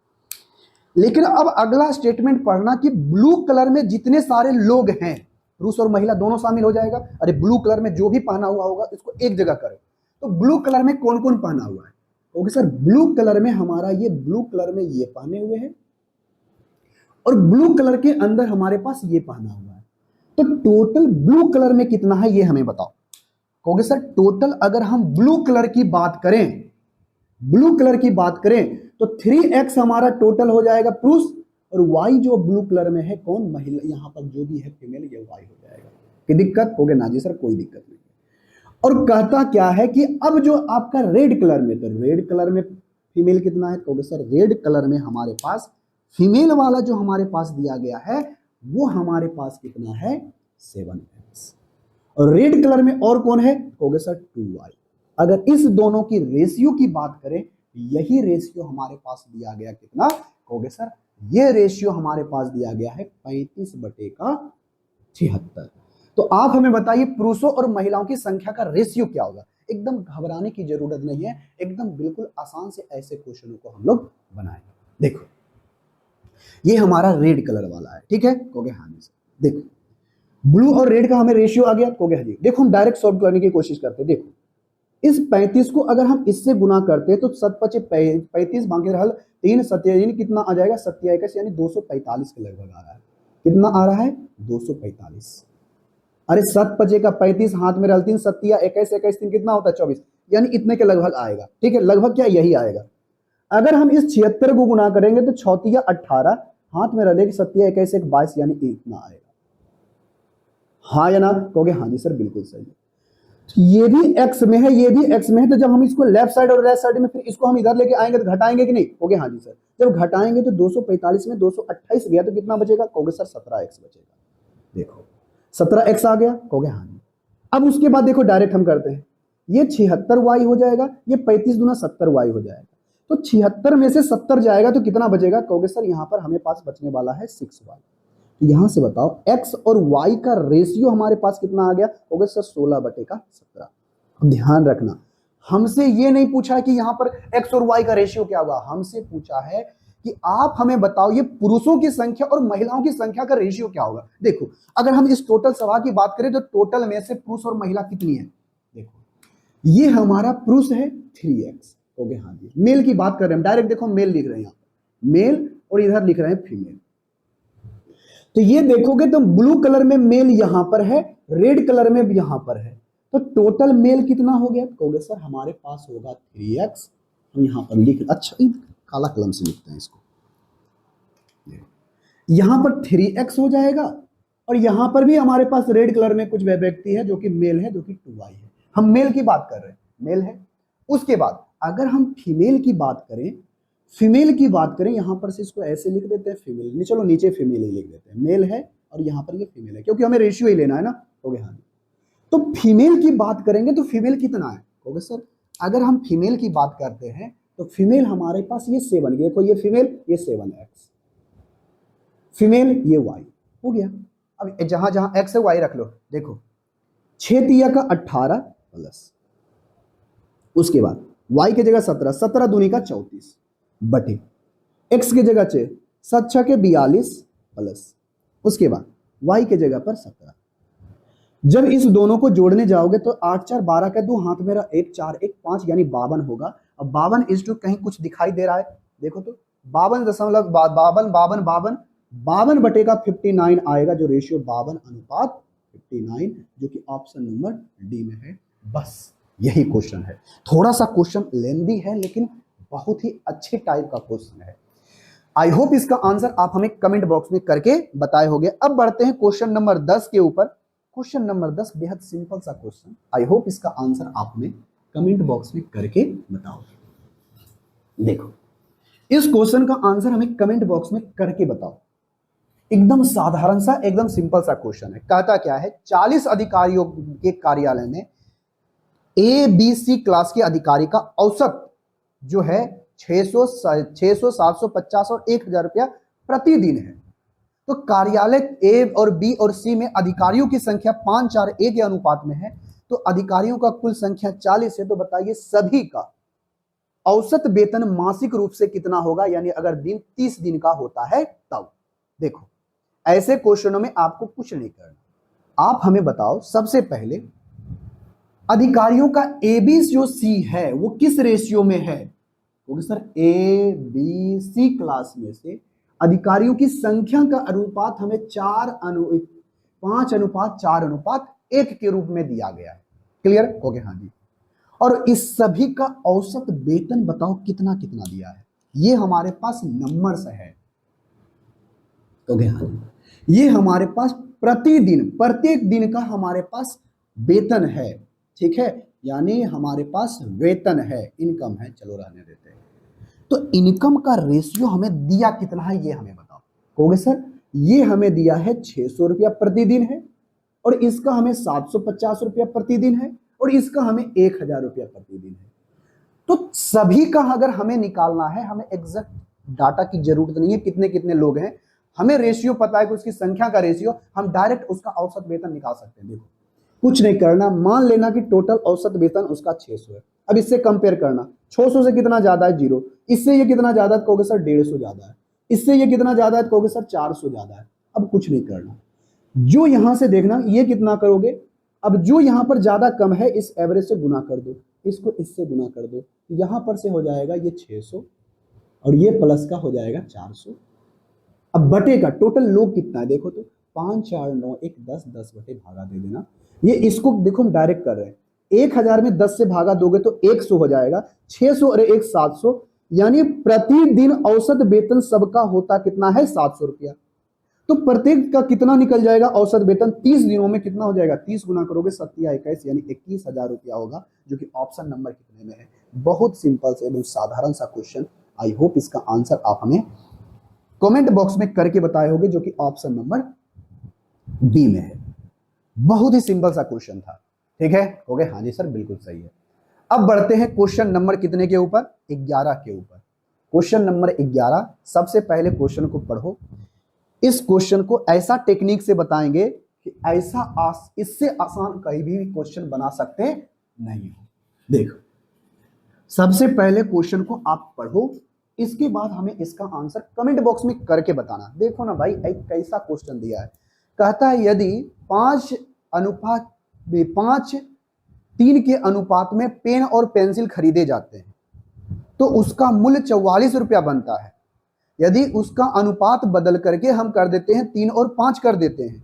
लेकिन अब अगला स्टेटमेंट पढ़ना कि ब्लू कलर में जितने सारे लोग हैं, पुरुष और महिला दोनों शामिल हो जाएगा। अरे ब्लू कलर में जो भी पहना हुआ होगा इसको एक जगह करो, तो ब्लू कलर में कौन कौन पहना हुआ है? ओके सर, ब्लू कलर में हमारा ये ब्लू कलर में ये पहने हुए हैं, और ब्लू कलर के अंदर हमारे पास ये पहना हुआ है। तो टोटल ब्लू कलर में कितना है ये हमें बताओ। कहोगे सर टोटल अगर हम ब्लू कलर की बात करें, ब्लू कलर की बात करें तो 3x हमारा टोटल हो जाएगा पुरुष, और y जो ब्लू कलर में है कौन? महिला। यहां पर जो भी है फीमेल, ये y हो जाएगा। कि दिक्कत? हो गया ना जी सर, कोई दिक्कत नहीं। और कहता क्या है कि अब जो आपका रेड कलर में, तो रेड कलर में फीमेल कितना है? कहोगे सर रेड कलर में हमारे पास फीमेल वाला जो हमारे पास दिया गया है वो हमारे पास कितना है? 7x। और रेड कलर में और कौन है? कहोगे सर 2y। अगर इस दोनों की रेशियो की बात करें, यही रेशियो हमारे पास दिया गया कितना? कहोगे सर ये रेशियो हमारे पास दिया गया है 35/76। तो आप हमें बताइए पुरुषों और महिलाओं की संख्या का रेशियो क्या होगा? एकदम घबराने की जरूरत नहीं है, एकदम बिल्कुल आसान से ऐसे क्वेश्चनों को हम लोग बनाएंगे। देखो ये हमारा रेड कलर वाला है, ठीक है? कहोगे हाँ जी। देखो ब्लू और रेड का हमें रेशियो आ गया, कहोगे हाँ जी। देखो हम डायरेक्ट सॉल्व करने की कोशिश करते हैं। देखो इस 35 को अगर हम इससे गुना करते हैं तो 7×5 = 35 रहल 3 सत्या कितना आ जाएगा? 7×1 यानी 245 के लगभग आ रहा है। कितना आ रहा है? 245। अरे 7×5 हाथ में रहल 3 सत्या 21 21 3 कितना होता है? 24, यानी इतने के लगभग आएगा। ठीक है, लगभग क्या यही आएगा। अगर हम इस 76 को गुना करेंगे तो 6×3 = 18, हाथ में रह 7 21 1 22 यानी इतना आएगा। हाँ या ना? कहोगे हाँ जी सर बिल्कुल सही है। ये भी x में है, ये भी x में है, तो जब हम इसको लेफ्ट साइड और राइट साइड में फिर इसको हम इधर लेके आएंगे तो घटाएंगे कि नहीं? कहोगे हाँ जी सर। जब घटाएंगे तो 245 में 228 गया तो कितना बचेगा? कहोगे सर 17x बचेगा। देखो 17x आ गया, कहोगे हाँ जी। अब उसके बाद देखो डायरेक्ट हम करते हैं, ये 76y हो जाएगा, ये 35 × 70y हो जाएगा। तो 76 में से 70 जाएगा तो कितना बचेगा? कहोगे सर यहाँ पर हमें पास बचने वाला है 6y। तो यहां से बताओ x और y का रेशियो हमारे पास कितना आ गया? कहोगे सर 16/17। अब ध्यान रखना, हमसे ये नहीं पूछा कि यहां पर x और y का रेशियो क्या होगा, हमसे पूछा है कि आप हमें बताओ ये पुरुषों की संख्या और महिलाओं की संख्या का रेशियो क्या होगा। देखो अगर हम इस टोटल सभा की बात करें तो टोटल में से पुरुष और महिला कितनी है? देखो ये हमारा पुरुष है 3x। कहोगे हाँ जी। मेल की बात कर रहे हैं डायरेक्ट, देखो मेल लिख रहे हैं, मेल और इधर लिख रहे हैं फीमेल। तो ये देखोगे तो ब्लू कलर में मेल यहां पर है, रेड कलर में भी यहां पर है, तो टोटल मेल कितना हो गया? कहोगे सर हमारे पास होगा 3x। हम यहां पर लिख, अच्छा काला कलम से लिखते हैं इसको, यहां पर 3x हो जाएगा और यहां पर भी हमारे पास रेड कलर में कुछ व्यक्ति है जो कि मेल है, जो कि 2y है। हम मेल की बात कर रहे हैं, मेल है। उसके बाद अगर हम फीमेल की बात करें, फीमेल की बात करें, यहां पर से इसको ऐसे लिख देते हैं फीमेल, नहीं चलो नीचे फीमेल ही लिख देते हैं, मेल है और यहां पर ये फीमेल है क्योंकि हमें रेशियो ही लेना है ना। कहोगे हाँ। तो फीमेल की बात करेंगे तो फीमेल कितना है? कहोगे सर अगर हम फीमेल की बात करते हैं तो फीमेल हमारे पास ये 7, देखो ये फीमेल, ये 7x, फीमेल ये y हो गया। अब जहां जहां x है y रख लो। देखो 6×3 = 18 प्लस, उसके बाद y की जगह 17, 17 दूनी का 34 बटे x की जगह 6, 7 6 के 42 प्लस, उसके बाद y की जगह पर 17। जब इस दोनों को जोड़ने जाओगे तो 8 4 12 का 2, हाथ मेरा 1 4 1 5 यानी 52 होगा। अब 52 कहीं कुछ दिखाई दे रहा है? देखो तो 52 बटे का 59 आएगा, जो रेशियो 52:59, जो कि ऑप्शन नंबर डी में है। बस यही क्वेश्चन है। थोड़ा सा क्वेश्चन लेंदी है लेकिन बहुत ही अच्छे टाइप का क्वेश्चन है। आई होप इसका आंसर आप हमें कमेंट बॉक्स में करके बताए होंगे। अब बढ़ते हैं क्वेश्चन नंबर 10 के ऊपर। क्वेश्चन नंबर 10 बेहद सिंपल सा क्वेश्चन, आई होप इसका आंसर आप हमें कमेंट बॉक्स में करके बताओगे। देखो इस क्वेश्चन का आंसर हमें कमेंट बॉक्स में करके बताओ। एकदम साधारण सा, एकदम सिंपल सा क्वेश्चन है। कहता क्या है, 40 अधिकारियों के कार्यालय में ABC क्लास के अधिकारी का औसत जो है 600 750 और 1000 रुपया प्रतिदिन है। तो कार्यालय A और B और C में अधिकारियों की संख्या 5 4 1 के अनुपात में है, तो अधिकारियों का कुल संख्या 40 है। तो बताइए सभी का औसत वेतन मासिक रूप से कितना होगा, यानी अगर दिन 30 दिन का होता है तब। देखो ऐसे क्वेश्चनों में आपको कुछ नहीं करना, आप हमें बताओ सबसे पहले अधिकारियों का AB जो C है वो किस रेशियो में है? क्योंकि सर ABC क्लास में से अधिकारियों की संख्या का अनुपात हमें 5:4:1 के रूप में दिया गया है। क्लियर हो गया? हाँ जी। और इस सभी का औसत वेतन बताओ कितना कितना दिया है, ये हमारे पास नंबर्स है। हो गया? हाँ जी। ये हमारे पास प्रतिदिन, प्रत्येक दिन का हमारे पास वेतन है, ठीक है, यानी हमारे पास वेतन है, इनकम है, चलो रहने देते हैं। तो इनकम का रेशियो हमें दिया कितना है ये हमें बताओ। कहोगे सर ये हमें दिया है 600 रुपया प्रतिदिन है, और इसका हमें 750 रुपया प्रतिदिन है, और इसका हमें 1000 रुपया प्रतिदिन है। तो सभी का अगर हमें निकालना है, हमें एग्जैक्ट डाटा की जरूरत नहीं है कितने कितने लोग हैं, हमें रेशियो पता है कि उसकी संख्या का रेशियो, हम डायरेक्ट उसका औसत वेतन निकाल सकते हैं। देखो कुछ नहीं करना, मान लेना कि टोटल औसत वेतन उसका 600 है। अब इससे कंपेयर करना, 600 से कितना ज्यादा है 0, इससे ये कितना ज्यादा है कहोगे सर 150 ज्यादा है, इससे ये कितना ज्यादा है कहोगे सर 400 ज्यादा है। अब कुछ नहीं करना, जो यहां से देखना ये कितना करोगे, अब जो यहां पर ज्यादा कम है इस एवरेज से गुना कर दो, इसको इससे गुना कर दो, यहां पर से हो जाएगा ये 600 और ये प्लस का हो जाएगा 400। अब बटे का टोटल लोग कितना है देखो तो 5 4 9 1 10 10 बटे भागा दे देना। ये इसको देखो हम डायरेक्ट कर रहे हैं, 1000 में 10 से भागा दोगे तो 100 हो जाएगा, 600 और 1 700, यानी प्रतिदिन औसत वेतन सबका होता कितना है 700 रुपया। तो प्रत्येक का कितना निकल जाएगा औसत वेतन, 30 दिनों में कितना हो जाएगा, 30 गुना करोगे 7 21 यानी 21,000 रुपया होगा, जो कि ऑप्शन नंबर कितने में है। बहुत सिंपल से एकदम साधारण सा क्वेश्चन। आई होप इसका आंसर आप हमें कमेंट बॉक्स में करके बताए होंगे, जो कि ऑप्शन नंबर बी में है। बहुत ही सिंपल सा क्वेश्चन था, ठीक है, हो गए, हाँ जी सर बिल्कुल सही है। अब बढ़ते हैं क्वेश्चन नंबर कितने के ऊपर, 11 के ऊपर। क्वेश्चन नंबर 11, सबसे पहले क्वेश्चन को पढ़ो। इस क्वेश्चन को ऐसा टेक्निक से बताएंगे कि ऐसा इससे आसान कहीं भी क्वेश्चन बना सकते नहीं हो। देखो सबसे पहले क्वेश्चन को आप पढ़ो, इसके बाद हमें इसका आंसर कमेंट बॉक्स में करके बताना। देखो ना भाई एक कैसा क्वेश्चन दिया है, कहता है यदि 5:3 के अनुपात में पेन और पेंसिल खरीदे जाते हैं तो उसका मूल्य 44 रुपया बनता है। यदि उसका अनुपात बदल करके हम कर देते हैं 3 और 5 कर देते हैं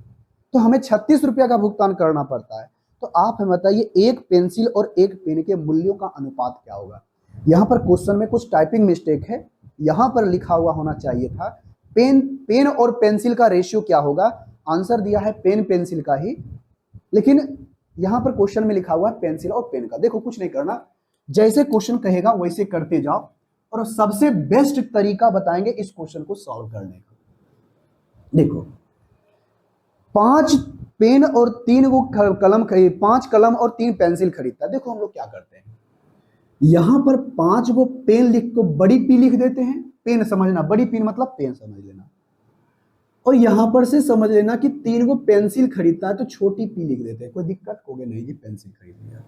तो हमें 36 रुपया का भुगतान करना पड़ता है। तो आप हमें बताइए एक पेंसिल और एक पेन के मूल्यों का अनुपात क्या होगा। यहाँ पर क्वेश्चन में कुछ टाइपिंग मिस्टेक है, यहाँ पर लिखा हुआ होना चाहिए था पेन और पेंसिल का रेशियो क्या होगा, आंसर दिया है पेन पेंसिल का ही, लेकिन यहाँ पर क्वेश्चन में लिखा हुआ है पेंसिल और पेन का। देखो कुछ नहीं करना, जैसे क्वेश्चन कहेगा वैसे करते जाओ, और सबसे बेस्ट तरीका बताएंगे इस क्वेश्चन को सॉल्व करने का। देखो 5 पेन और 3 वो कलम खरीद, 5 कलम और 3 पेंसिल खरीदता है। देखो हम लोग क्या करते हैं, यहां पर 5 को पेन लिख को बड़ी पी लिख देते हैं, पेन समझना, बड़ी पी मतलब पेन समझ लेना, और यहां पर से समझ लेना कि 3 को पेंसिल खरीदता है तो छोटी पी लिख देते हैं। कोई दिक्कत होगी नहीं जी, पेंसिल खरीद लिया।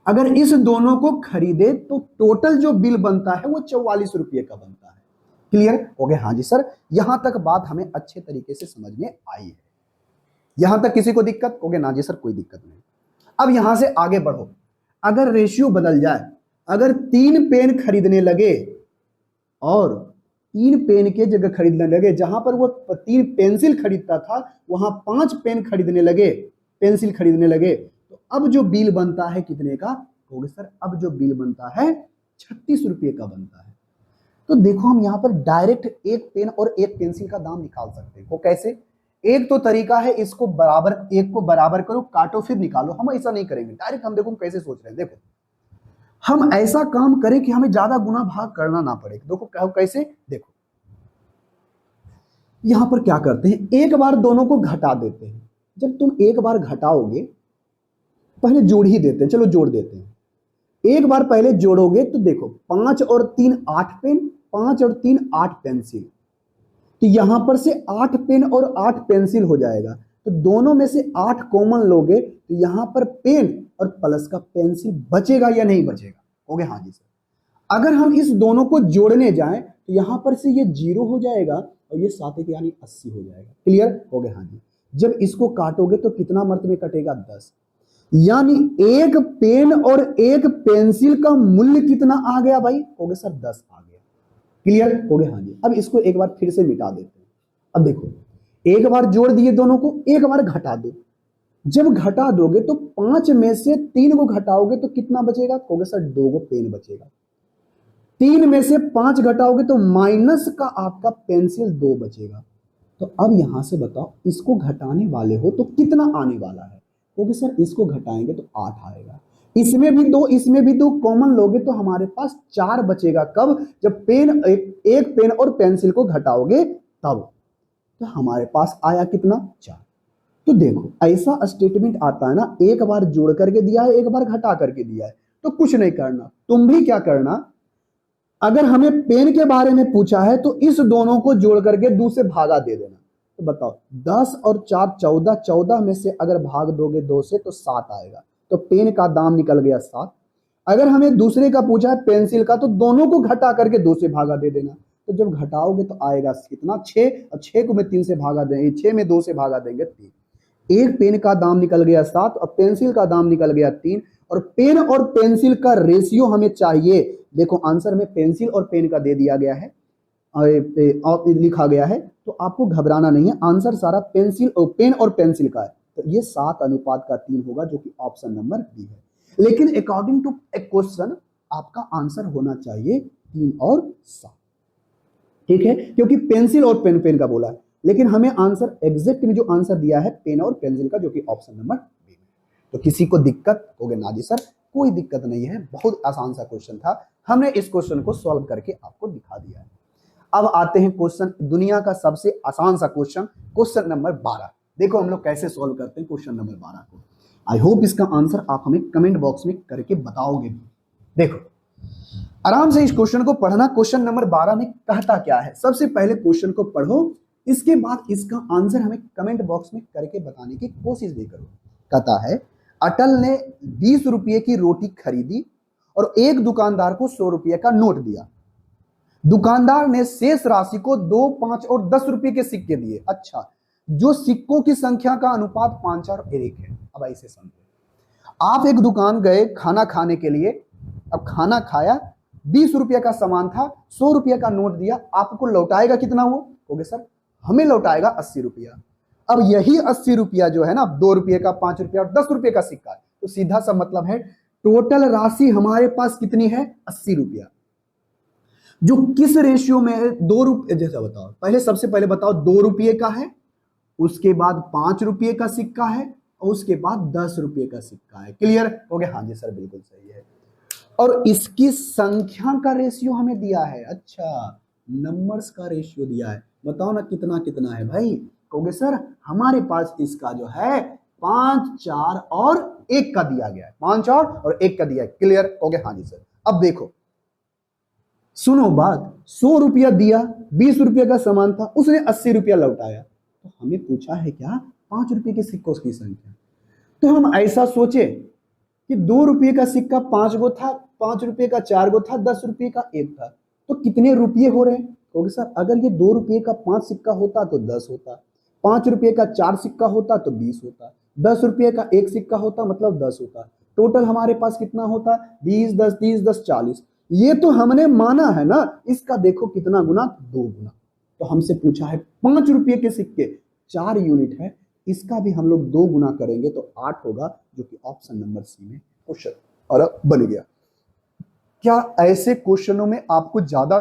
अगर इस दोनों को खरीदे तो टोटल जो बिल बनता है वो 44 रुपये का बनता है। क्लियर हो गया, हाँ जी सर, यहां तक बात हमें अच्छे तरीके से समझ में आई है। यहां तक किसी को दिक्कत हो गया, ना जी सर कोई दिक्कत नहीं। अब यहां से आगे बढ़ो, अगर रेशियो बदल जाए, अगर 3 पेन खरीदने लगे और 3 पेन के जगह खरीदने लगे, जहां पर वो 3 पेंसिल खरीदता था वहां 5 पेन खरीदने लगे, पेंसिल खरीदने लगे, तो अब जो बिल बनता है कितने का होगा सर, अब जो बिल बनता है 36 रुपये का बनता है। तो देखो हम यहाँ पर डायरेक्ट एक पेन और एक पेंसिल का दाम निकाल सकते हैं। वो कैसे, एक तो तरीका है इसको बराबर, एक को बराबर करो काटो फिर निकालो, हम ऐसा नहीं करेंगे डायरेक्ट। हम देखो कैसे सोच रहे हैं, देखो हम ऐसा काम करें कि हमें ज्यादा गुना भाग करना ना पड़े। देखो कैसे, देखो यहां पर क्या करते हैं, एक बार दोनों को घटा देते हैं। जब तुम एक बार घटाओगे, पहले जोड़ ही देते हैं, चलो जोड़ देते हैं। एक बार पहले जोड़ोगे तो देखो 5 और 3 8 पेन, 5 और 3 8 पेंसिल, तो यहां पर से 8 पेन और 8 पेंसिल हो जाएगा। तो दोनों में से 8 कॉमन लोगे तो यहां पर पेन और प्लस का पेंसिल बचेगा या नहीं बचेगा, हो गया, हाँ जी सर। अगर हम इस दोनों को जोड़ने जाएं तो यहां पर से ये 0 हो जाएगा और ये 7 यानी 80 हो जाएगा। क्लियर हो गया, हाँ जी। जब इसको काटोगे तो कितना मर्त में कटेगा 10, यानी एक पेन और एक पेंसिल का मूल्य कितना आ गया भाई, हो गया सर 10 आ गया। क्लियर हो गया, हाँ जी। अब इसको एक बार फिर से मिटा देते हैं। अब देखो एक बार जोड़ दिए दोनों को, एक बार घटा दो। जब घटा दोगे तो 5 में से 3 को घटाओगे तो कितना बचेगा, हो गया सर 2 को पेन बचेगा। 3 में से 5 घटाओगे तो माइनस का आपका पेंसिल 2 बचेगा। तो अब यहां से बताओ इसको घटाने वाले हो तो कितना आने वाला है, क्योंकि सर इसको घटाएंगे तो 8 आएगा। इसमें भी दो कॉमन लोगे तो हमारे पास 4 बचेगा। कब? जब पेन एक पेन और पेंसिल को घटाओगे तब। तो हमारे पास आया कितना? 4। तो देखो ऐसा स्टेटमेंट आता है ना, एक बार जोड़ करके दिया है, एक बार घटा करके दिया है, तो कुछ नहीं करना, तुम भी क्या करना, अगर हमें पेन के बारे में पूछा है तो इस दोनों को जोड़ करके 2 से भागा दे देना। तो बताओ 10 और 4 14, 14 में से अगर भाग दोगे 2 से तो 7 आएगा, तो पेन का दाम निकल गया 7। अगर हमें दूसरे का पूछा है पेंसिल का, तो दोनों को घटा करके 2 से भागा दे देना। तो जब घटाओगे तो आएगा कितना? 6, और 6 को मैं 3 से भागा देंगे, 6 में 2 से भागा देंगे 3। एक पेन का दाम निकल गया 7 और पेंसिल का दाम निकल गया 3। और पेन और पेंसिल का रेशियो हमें चाहिए। देखो आंसर में पेंसिल और पेन का दे दिया गया है और लिखा गया है, तो आपको घबराना नहीं है, आंसर सारा पेंसिल और पेन और पेंसिल का है। तो ये 7:3 होगा, जो कि ऑप्शन नंबर बी है। लेकिन अकॉर्डिंग टू ए क्वेश्चन आपका आंसर होना चाहिए 3 और 7। ठीक है, क्योंकि पेंसिल और पेन पेन का बोला है, लेकिन हमें आंसर एग्जैक्ट में जो आंसर दिया है पेन और पेंसिल का, जो कि ऑप्शन नंबर बी में। तो किसी को दिक्कत होगी ना जी सर? कोई दिक्कत नहीं है, बहुत आसान सा क्वेश्चन था, हमने इस क्वेश्चन को सॉल्व करके आपको दिखा दिया है। अब आते हैं क्वेश्चन, दुनिया का सबसे आसान सा क्वेश्चन, क्वेश्चन नंबर 12। देखो हम लोग कैसे सॉल्व करते हैं क्वेश्चन नंबर 12 को। आई होप इसका आंसर आप हमें कमेंट बॉक्स में करके बताओगे। देखो आराम से इस क्वेश्चन को पढ़ना। क्वेश्चन नंबर 12 में कहता क्या है, सबसे पहले क्वेश्चन को पढ़ो, इसके बाद इसका आंसर हमें कमेंट बॉक्स में करके बताने की कोशिश भी करो। कहता है अटल ने 20 रुपये की रोटी खरीदी और एक दुकानदार को 100 रुपये का नोट दिया। दुकानदार ने शेष राशि को 2, 5 और 10 रुपये के सिक्के दिए। अच्छा, जो सिक्कों की संख्या का अनुपात 5 और 1 है। अब ऐसे समझो, आप एक दुकान गए खाना खाने के लिए, अब खाना खाया, 20 रुपये का सामान था, 100 रुपये का नोट दिया, आपको लौटाएगा कितना? वो कहोगे सर हमें लौटाएगा 80 रुपया। अब यही 80 रुपया जो है ना, 2 रुपये का, 5 रुपया और 10 रुपये का सिक्का है, तो सीधा सा मतलब है टोटल राशि हमारे पास कितनी है? 80 रुपया। जो किस रेशियो में है? 2 रुपये। जैसा बताओ, पहले सबसे पहले बताओ 2 रुपये का है, उसके बाद 5 रुपये का सिक्का है, और उसके बाद 10 रुपये का सिक्का है। क्लियर हो गया? हाँ जी सर बिल्कुल सही है। और इसकी संख्या का रेशियो हमें दिया है। अच्छा, नंबर्स का रेशियो दिया है, बताओ ना कितना कितना है भाई? कहोगे सर हमारे पास इसका जो है 5, 4 और 1 का दिया गया है, 5 और 1 का दिया है। क्लियर हो गया? हाँ जी सर। अब देखो सुनो बात, 100 रुपया दिया, 20 रुपये का सामान था, उसने 80 रुपया लौटाया, तो हमें पूछा है क्या? 5 रुपये के सिक्कों की संख्या। तो हम ऐसा सोचे कि 2 रुपये का सिक्का 5 गो था, 5 रुपये का 4 गो था, 10 रुपये का 1 था, तो कितने रुपये हो रहे हैं? क्योंकि सर अगर ये 2 रुपये का 5 सिक्का होता तो 10 होता, 5 रुपये का 4 सिक्का होता तो 20 होता, 10 रुपये का 1 सिक्का होता मतलब 10 होता। टोटल हमारे पास कितना होता? 20, 10, 30, 10, 40। ये तो हमने माना है ना, इसका देखो कितना गुना? 2 गुना। तो हमसे पूछा है 5 रुपये के सिक्के 4 यूनिट है, इसका भी हम लोग 2 गुना करेंगे तो 8 होगा, जो कि ऑप्शन नंबर सी में क्वेश्चन और बन गया। क्या ऐसे क्वेश्चनों में आपको ज्यादा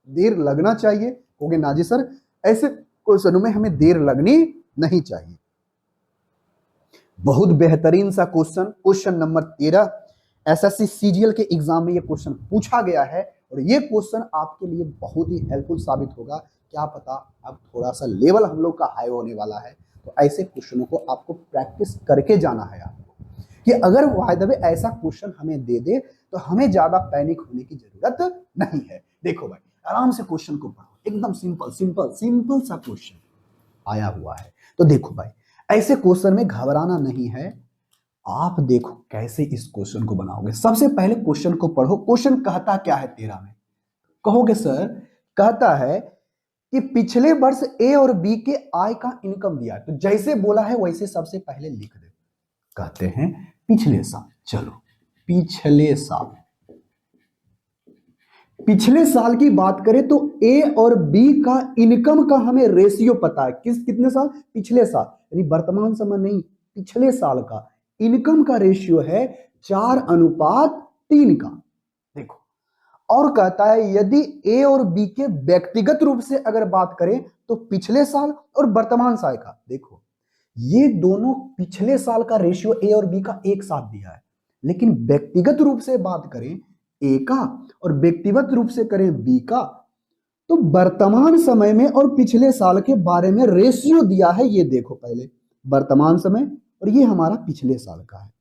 देर लगना चाहिए? होगे ना जी सर, ऐसे क्वेश्चनों में हमें देर लगनी नहीं चाहिए। बहुत बेहतरीन सा question, question number 13। SSC CGL के एग्जाम में ये क्वेश्चन पूछा गया है, और ये क्वेश्चन आपके लिए बहुत ही हेल्पफुल साबित होगा। क्या पता अब थोड़ा सा लेवल हम लोग का हाई होने वाला है, तो ऐसे क्वेश्चनों को आपको प्रैक्टिस करके जाना है आपको, कि अगर बाय द वे ऐसा क्वेश्चन हमें दे दे तो हमें ज्यादा पैनिक होने की जरूरत नहीं है। देखो भाई आराम से क्वेश्चन को पढ़ो, एकदम सिंपल सिंपल सिंपल सा क्वेश्चन आया हुआ है। तो देखो भाई ऐसे क्वेश्चन में घबराना नहीं है, आप देखो कैसे इस क्वेश्चन को बनाओगे। सबसे पहले क्वेश्चन को पढ़ो, क्वेश्चन कहता क्या है 13 में? कहोगे सर कहता है कि पिछले वर्ष ए और बी के आय का इनकम दिया, तो जैसे बोला है वैसे सबसे पहले लिख दे। कहते हैं पिछले साल, चलो पिछले साल की बात करें तो ए और बी का इनकम का हमें रेशियो पता है। कितने साल? पिछले साल, यानी वर्तमान समय नहीं, पिछले साल का इनकम का रेशियो है 4:3 का। देखो और कहता है यदि ए और बी के व्यक्तिगत रूप से अगर बात करें तो पिछले साल और वर्तमान साल का, देखो ये दोनों पिछले साल का रेशियो ए और बी का एक साथ दिया है, लेकिन व्यक्तिगत रूप से बात करें ए का और व्यक्तिगत रूप से करें बी का, तो वर्तमान समय में और पिछले साल के बारे में रेशियो दिया है। ये देखो पहले वर्तमान समय और ये हमारा पिछले साल का है।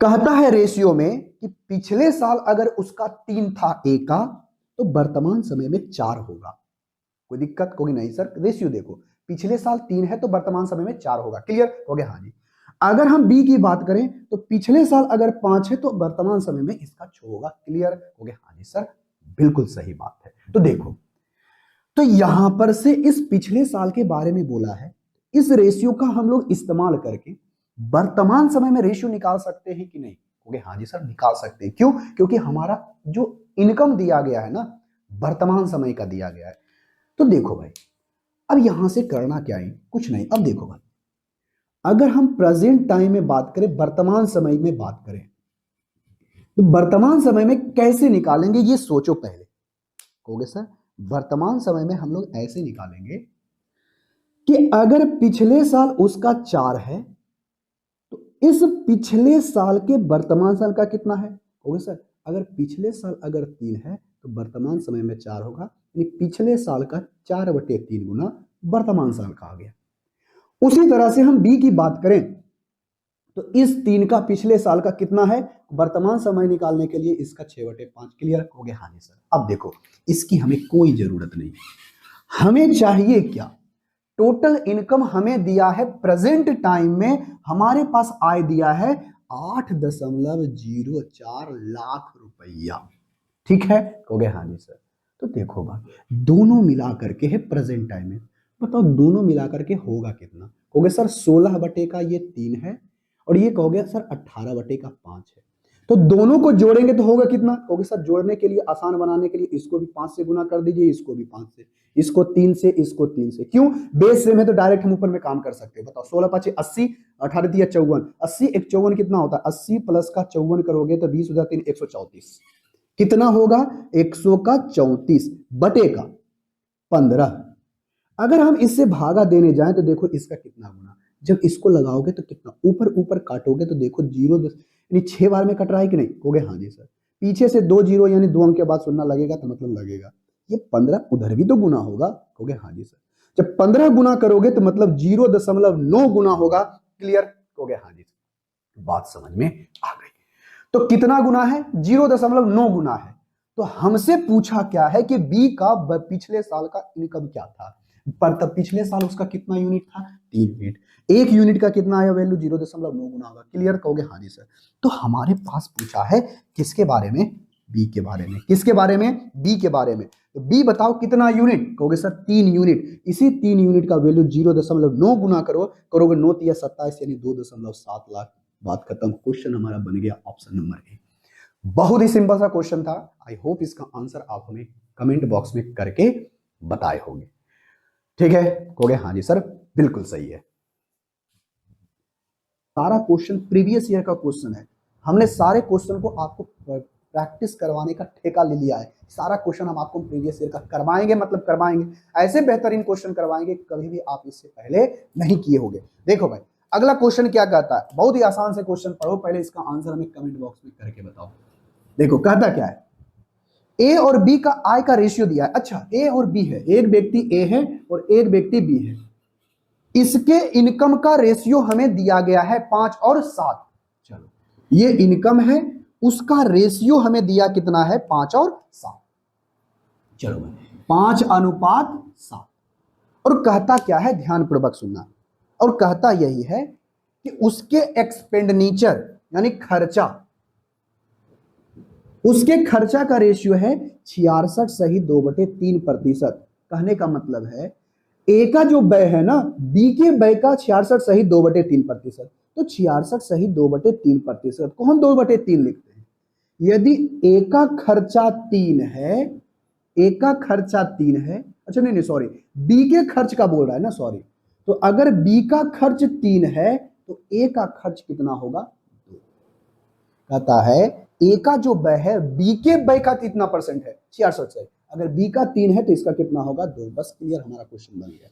कहता है रेशियो में कि पिछले साल अगर उसका 3 था ए का, तो वर्तमान समय में 4 होगा। कोई दिक्कत कोई नहीं सर, रेशियो देखो पिछले साल 3 है तो वर्तमान समय में 4 होगा। क्लियर हो गया? हाँ जी। अगर हम बी की बात करें तो पिछले साल अगर 5 है तो वर्तमान समय में इसका 6 होगा। क्लियर हो गया? हाँ जी सर, बिल्कुल सही बात है। तो देखो, तो यहां पर से इस पिछले साल के बारे में बोला है, इस रेशियो का हम लोग इस्तेमाल करके वर्तमान समय में रेशियो निकाल सकते हैं कि नहीं? हो गया? हाँ जी सर, निकाल सकते हैं। क्यों? क्योंकि हमारा जो इनकम दिया गया है ना, वर्तमान समय का दिया गया है। तो देखो भाई, अब यहां से करना क्या है? कुछ नहीं। अब देखो भाई, अगर हम प्रेजेंट टाइम में बात करें, वर्तमान समय में बात करें, तो वर्तमान समय में कैसे निकालेंगे ये सोचो पहले। कहोगे सर वर्तमान समय में हम लोग ऐसे निकालेंगे कि अगर पिछले साल उसका 4 है तो इस पिछले साल के वर्तमान साल का कितना है? कहोगे सर अगर पिछले साल अगर 3 है तो वर्तमान समय में 4 होगा, यानी पिछले साल का 4/3 गुना वर्तमान साल का आ गया। उसी तरह से हम बी की बात करें तो इस 3 का पिछले साल का कितना है? वर्तमान समय निकालने के लिए इसका 6/5। क्लियर हो गया? हाँ जी सर। अब देखो, इसकी हमें कोई जरूरत नहीं, हमें चाहिए क्या? टोटल इनकम हमें दिया है प्रेजेंट टाइम में, हमारे पास आय दिया है 8.04 लाख रुपया। ठीक है? हो गया? हाँ जी सर। तो देखो भाई, दोनों मिला करके है प्रेजेंट टाइम में, बताओ दोनों मिला करके होगा कितना? कहोगे सर 16 बटे का ये 3 है और ये कहोगे सर 18 बटे का 5 है, तो दोनों को जोड़ेंगे तो होगा कितना? कहोगे सर जोड़ने के लिए, आसान बनाने के लिए इसको भी 5 से गुना कर दीजिए, इसको भी 5 से, इसको 3 से, इसको 3 से। क्यों? बेस सेम है तो डायरेक्ट हम ऊपर में काम कर सकते हैं। बताओ 16 5 80, 18 दिया 54, 80 1 54 कितना होता है? 80 प्लस का 54 करोगे तो 20 हो जाती है 134। कितना होगा? 100 का 34 बटे का 15। अगर हम इससे भागा देने जाएं तो देखो इसका कितना गुना, जब इसको लगाओगे तो कितना, ऊपर ऊपर काटोगे तो देखो 0 यानी 6 बार में कट रहा है कि नहीं? कहोगे हाँ जी सर। पीछे से 2 0 यानी 2 अंक के बाद सुनना लगेगा तो मतलब लगेगा ये 15 उधर भी तो गुना होगा। कहोगे हाँ जी सर। जब 15 गुना करोगे तो मतलब 0.9 गुना होगा। क्लियर? कहोगे हाँ जी सर। बात समझ में आ गई। तो कितना गुना है? 0.9 गुना है। तो हमसे पूछा क्या है कि बी का पिछले साल का इनकम क्या था? पर तब पिछले साल उसका कितना यूनिट था? 3 यूनिट। 1 यूनिट का कितना आया वैल्यू? 0.9 गुना होगा। क्लियर? कहोगे हाँ जी सर। तो हमारे पास पूछा है किसके बारे में? बी के बारे में। किसके बारे में? बी के बारे में। तो बी बताओ कितना यूनिट? कहोगे सर 3 यूनिट। इसी 3 यूनिट का वैल्यू 0.9 गुना करोगे 9 3 27 यानी 2.7 लाख। बात खत्म। क्वेश्चन हमारा बन गया ऑप्शन नंबर ए। बहुत ही सिंपल सा क्वेश्चन था। आई होप इसका आंसर आप हमें कमेंट बॉक्स में करके बताए होंगे। ठीक है? कहोगे हाँ जी सर, बिल्कुल सही है। सारा क्वेश्चन प्रीवियस ईयर का क्वेश्चन है। हमने सारे क्वेश्चन को आपको प्रैक्टिस करवाने का ठेका ले लिया है। सारा क्वेश्चन हम आपको प्रीवियस ईयर का करवाएंगे, मतलब करवाएंगे, ऐसे बेहतरीन क्वेश्चन करवाएंगे कभी भी आप इससे पहले नहीं किए होंगे। देखो भाई, अगला क्वेश्चन क्या कहता है? बहुत ही आसान से क्वेश्चन पढ़ो, पहले इसका आंसर हमें कमेंट बॉक्स में करके बताओ। देखो कहता क्या है, ए और बी का आय का रेशियो दिया है। अच्छा, ए और बी है, एक व्यक्ति ए है और एक व्यक्ति बी है, इसके इनकम का रेशियो हमें दिया गया है 5 और 7। चलो, ये इनकम है, उसका रेशियो हमें दिया कितना है? 5 और 7। चलो भाई, 5:7। और कहता क्या है? ध्यान पूर्वक सुनना। और कहता यही है कि उसके एक्सपेंडिचर यानी खर्चा, उसके खर्चा का रेशियो है 66.2/3%। कहने का मतलब है ए का जो व्यय है ना, बी के व्यय का 66.2/3%, तो 66.2/3% को हम 2/3 लिखते हैं। यदि ए का खर्चा 3 है, ए का खर्चा 3 है, अच्छा नहीं सॉरी, बी के खर्च का बोल रहा है ना, सॉरी। तो अगर बी का खर्च 3 है तो ए का खर्च कितना होगा? 2। कहता है ए का जो व्यय है, बी के व्यय का कितना परसेंट है? 66 से। अगर बी का 3 है तो इसका कितना होगा? 2। बस क्लियर, हमारा क्वेश्चन बन गया।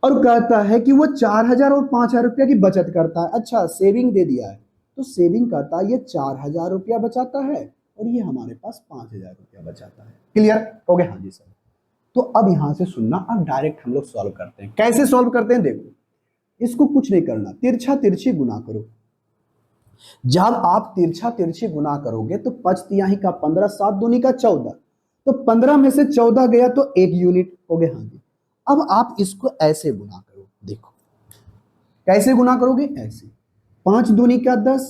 और कहता है कि वो 4000 और 5000 रुपया की बचत करता है। अच्छा, सेविंग दे दिया है, तो सेविंग करता ये 4,000 रुपया बचाता है और ये हमारे पास 5,000 रुपया बचाता है। क्लियर हो गया? हाँ जी सर। तो अब यहां से सुनना, अब डायरेक्ट हम लोग सॉल्व करते हैं। कैसे सॉल्व करते हैं? देखो, इसको कुछ नहीं करना, तिरछा तिरछी गुना करो। जब आप तिरछा तिरछी गुना करोगे तो 5 तिहाई का 15, 7 दूनी का 14, तो 15 में से 14 गया तो 1 यूनिट हो गया। हाँ जी। अब आप इसको ऐसे गुना करो, देखो कैसे गुना करोगे, ऐसे 5 दूनी का 10,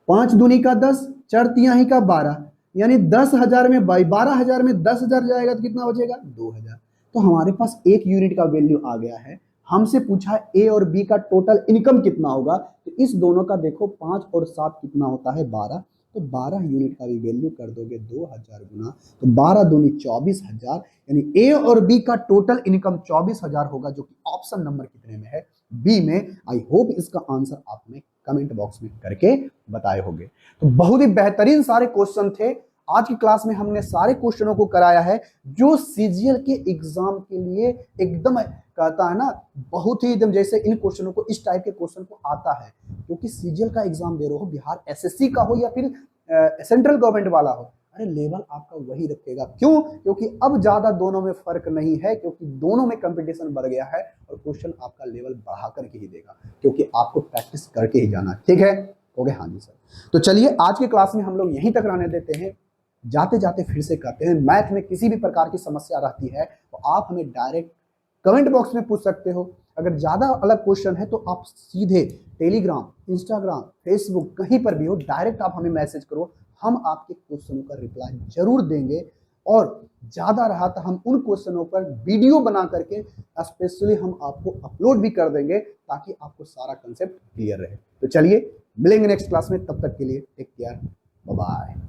5 दूनी का 10, 4 तिहाई का 12, यानी 10,000 में 12,000 में 10,000 जाएगा तो कितना बचेगा? 2,000। तो हमारे पास 1 यूनिट का वैल्यू आ गया है। हमसे पूछा ए और बी का टोटल इनकम कितना होगा, तो इस दोनों का देखो 5 और 7 कितना होता है? 12। तो 12 यूनिट का भी वैल्यू कर दोगे 2,000 गुना, तो 12 दूनी 24,000, यानी ए और बी का टोटल इनकम 24,000 होगा, जो कि ऑप्शन नंबर कितने में है? बी में। आई होप इसका आंसर आपने कमेंट बॉक्स में करके बताए होंगे। तो बहुत ही बेहतरीन सारे क्वेश्चन थे। आज की क्लास में हमने सारे क्वेश्चनों को कराया है जो सीजीएल के एग्जाम के लिए एकदम कहता है ना, बहुत ही एकदम, जैसे इन क्वेश्चनों को, इस टाइप के क्वेश्चन को आता है, क्योंकि सीजीएल का एग्जाम दे रहे हो, बिहार एसएससी का हो या फिर सेंट्रल गवर्नमेंट वाला हो, अरे लेवल आपका वही रखेगा। क्यों? क्योंकि अब ज्यादा दोनों में फर्क नहीं है, क्योंकि दोनों में कंपटीशन बढ़ गया है और क्वेश्चन आपका लेवल बढ़ा करके ही देगा, क्योंकि आपको प्रैक्टिस करके ही जाना। ठीक है? हो गया? हाँ जी सर। तो चलिए आज की क्लास में हम लोग यहीं तक रहने देते हैं। जाते जाते फिर से कहते हैं, मैथ में किसी भी प्रकार की समस्या रहती है तो आप हमें डायरेक्ट कमेंट बॉक्स में पूछ सकते हो। अगर ज्यादा अलग क्वेश्चन है तो आप सीधे टेलीग्राम, इंस्टाग्राम, फेसबुक, कहीं पर भी हो, डायरेक्ट आप हमें मैसेज करो, हम आपके क्वेश्चनों का रिप्लाई जरूर देंगे। और ज्यादा रहा तो हम उन क्वेश्चनों पर वीडियो बना करके स्पेशली हम आपको अपलोड भी कर देंगे, ताकि आपको सारा कंसेप्ट क्लियर रहे। तो चलिए मिलेंगे नेक्स्ट क्लास में, तब तक के लिए टेक केयर, बाय बाय।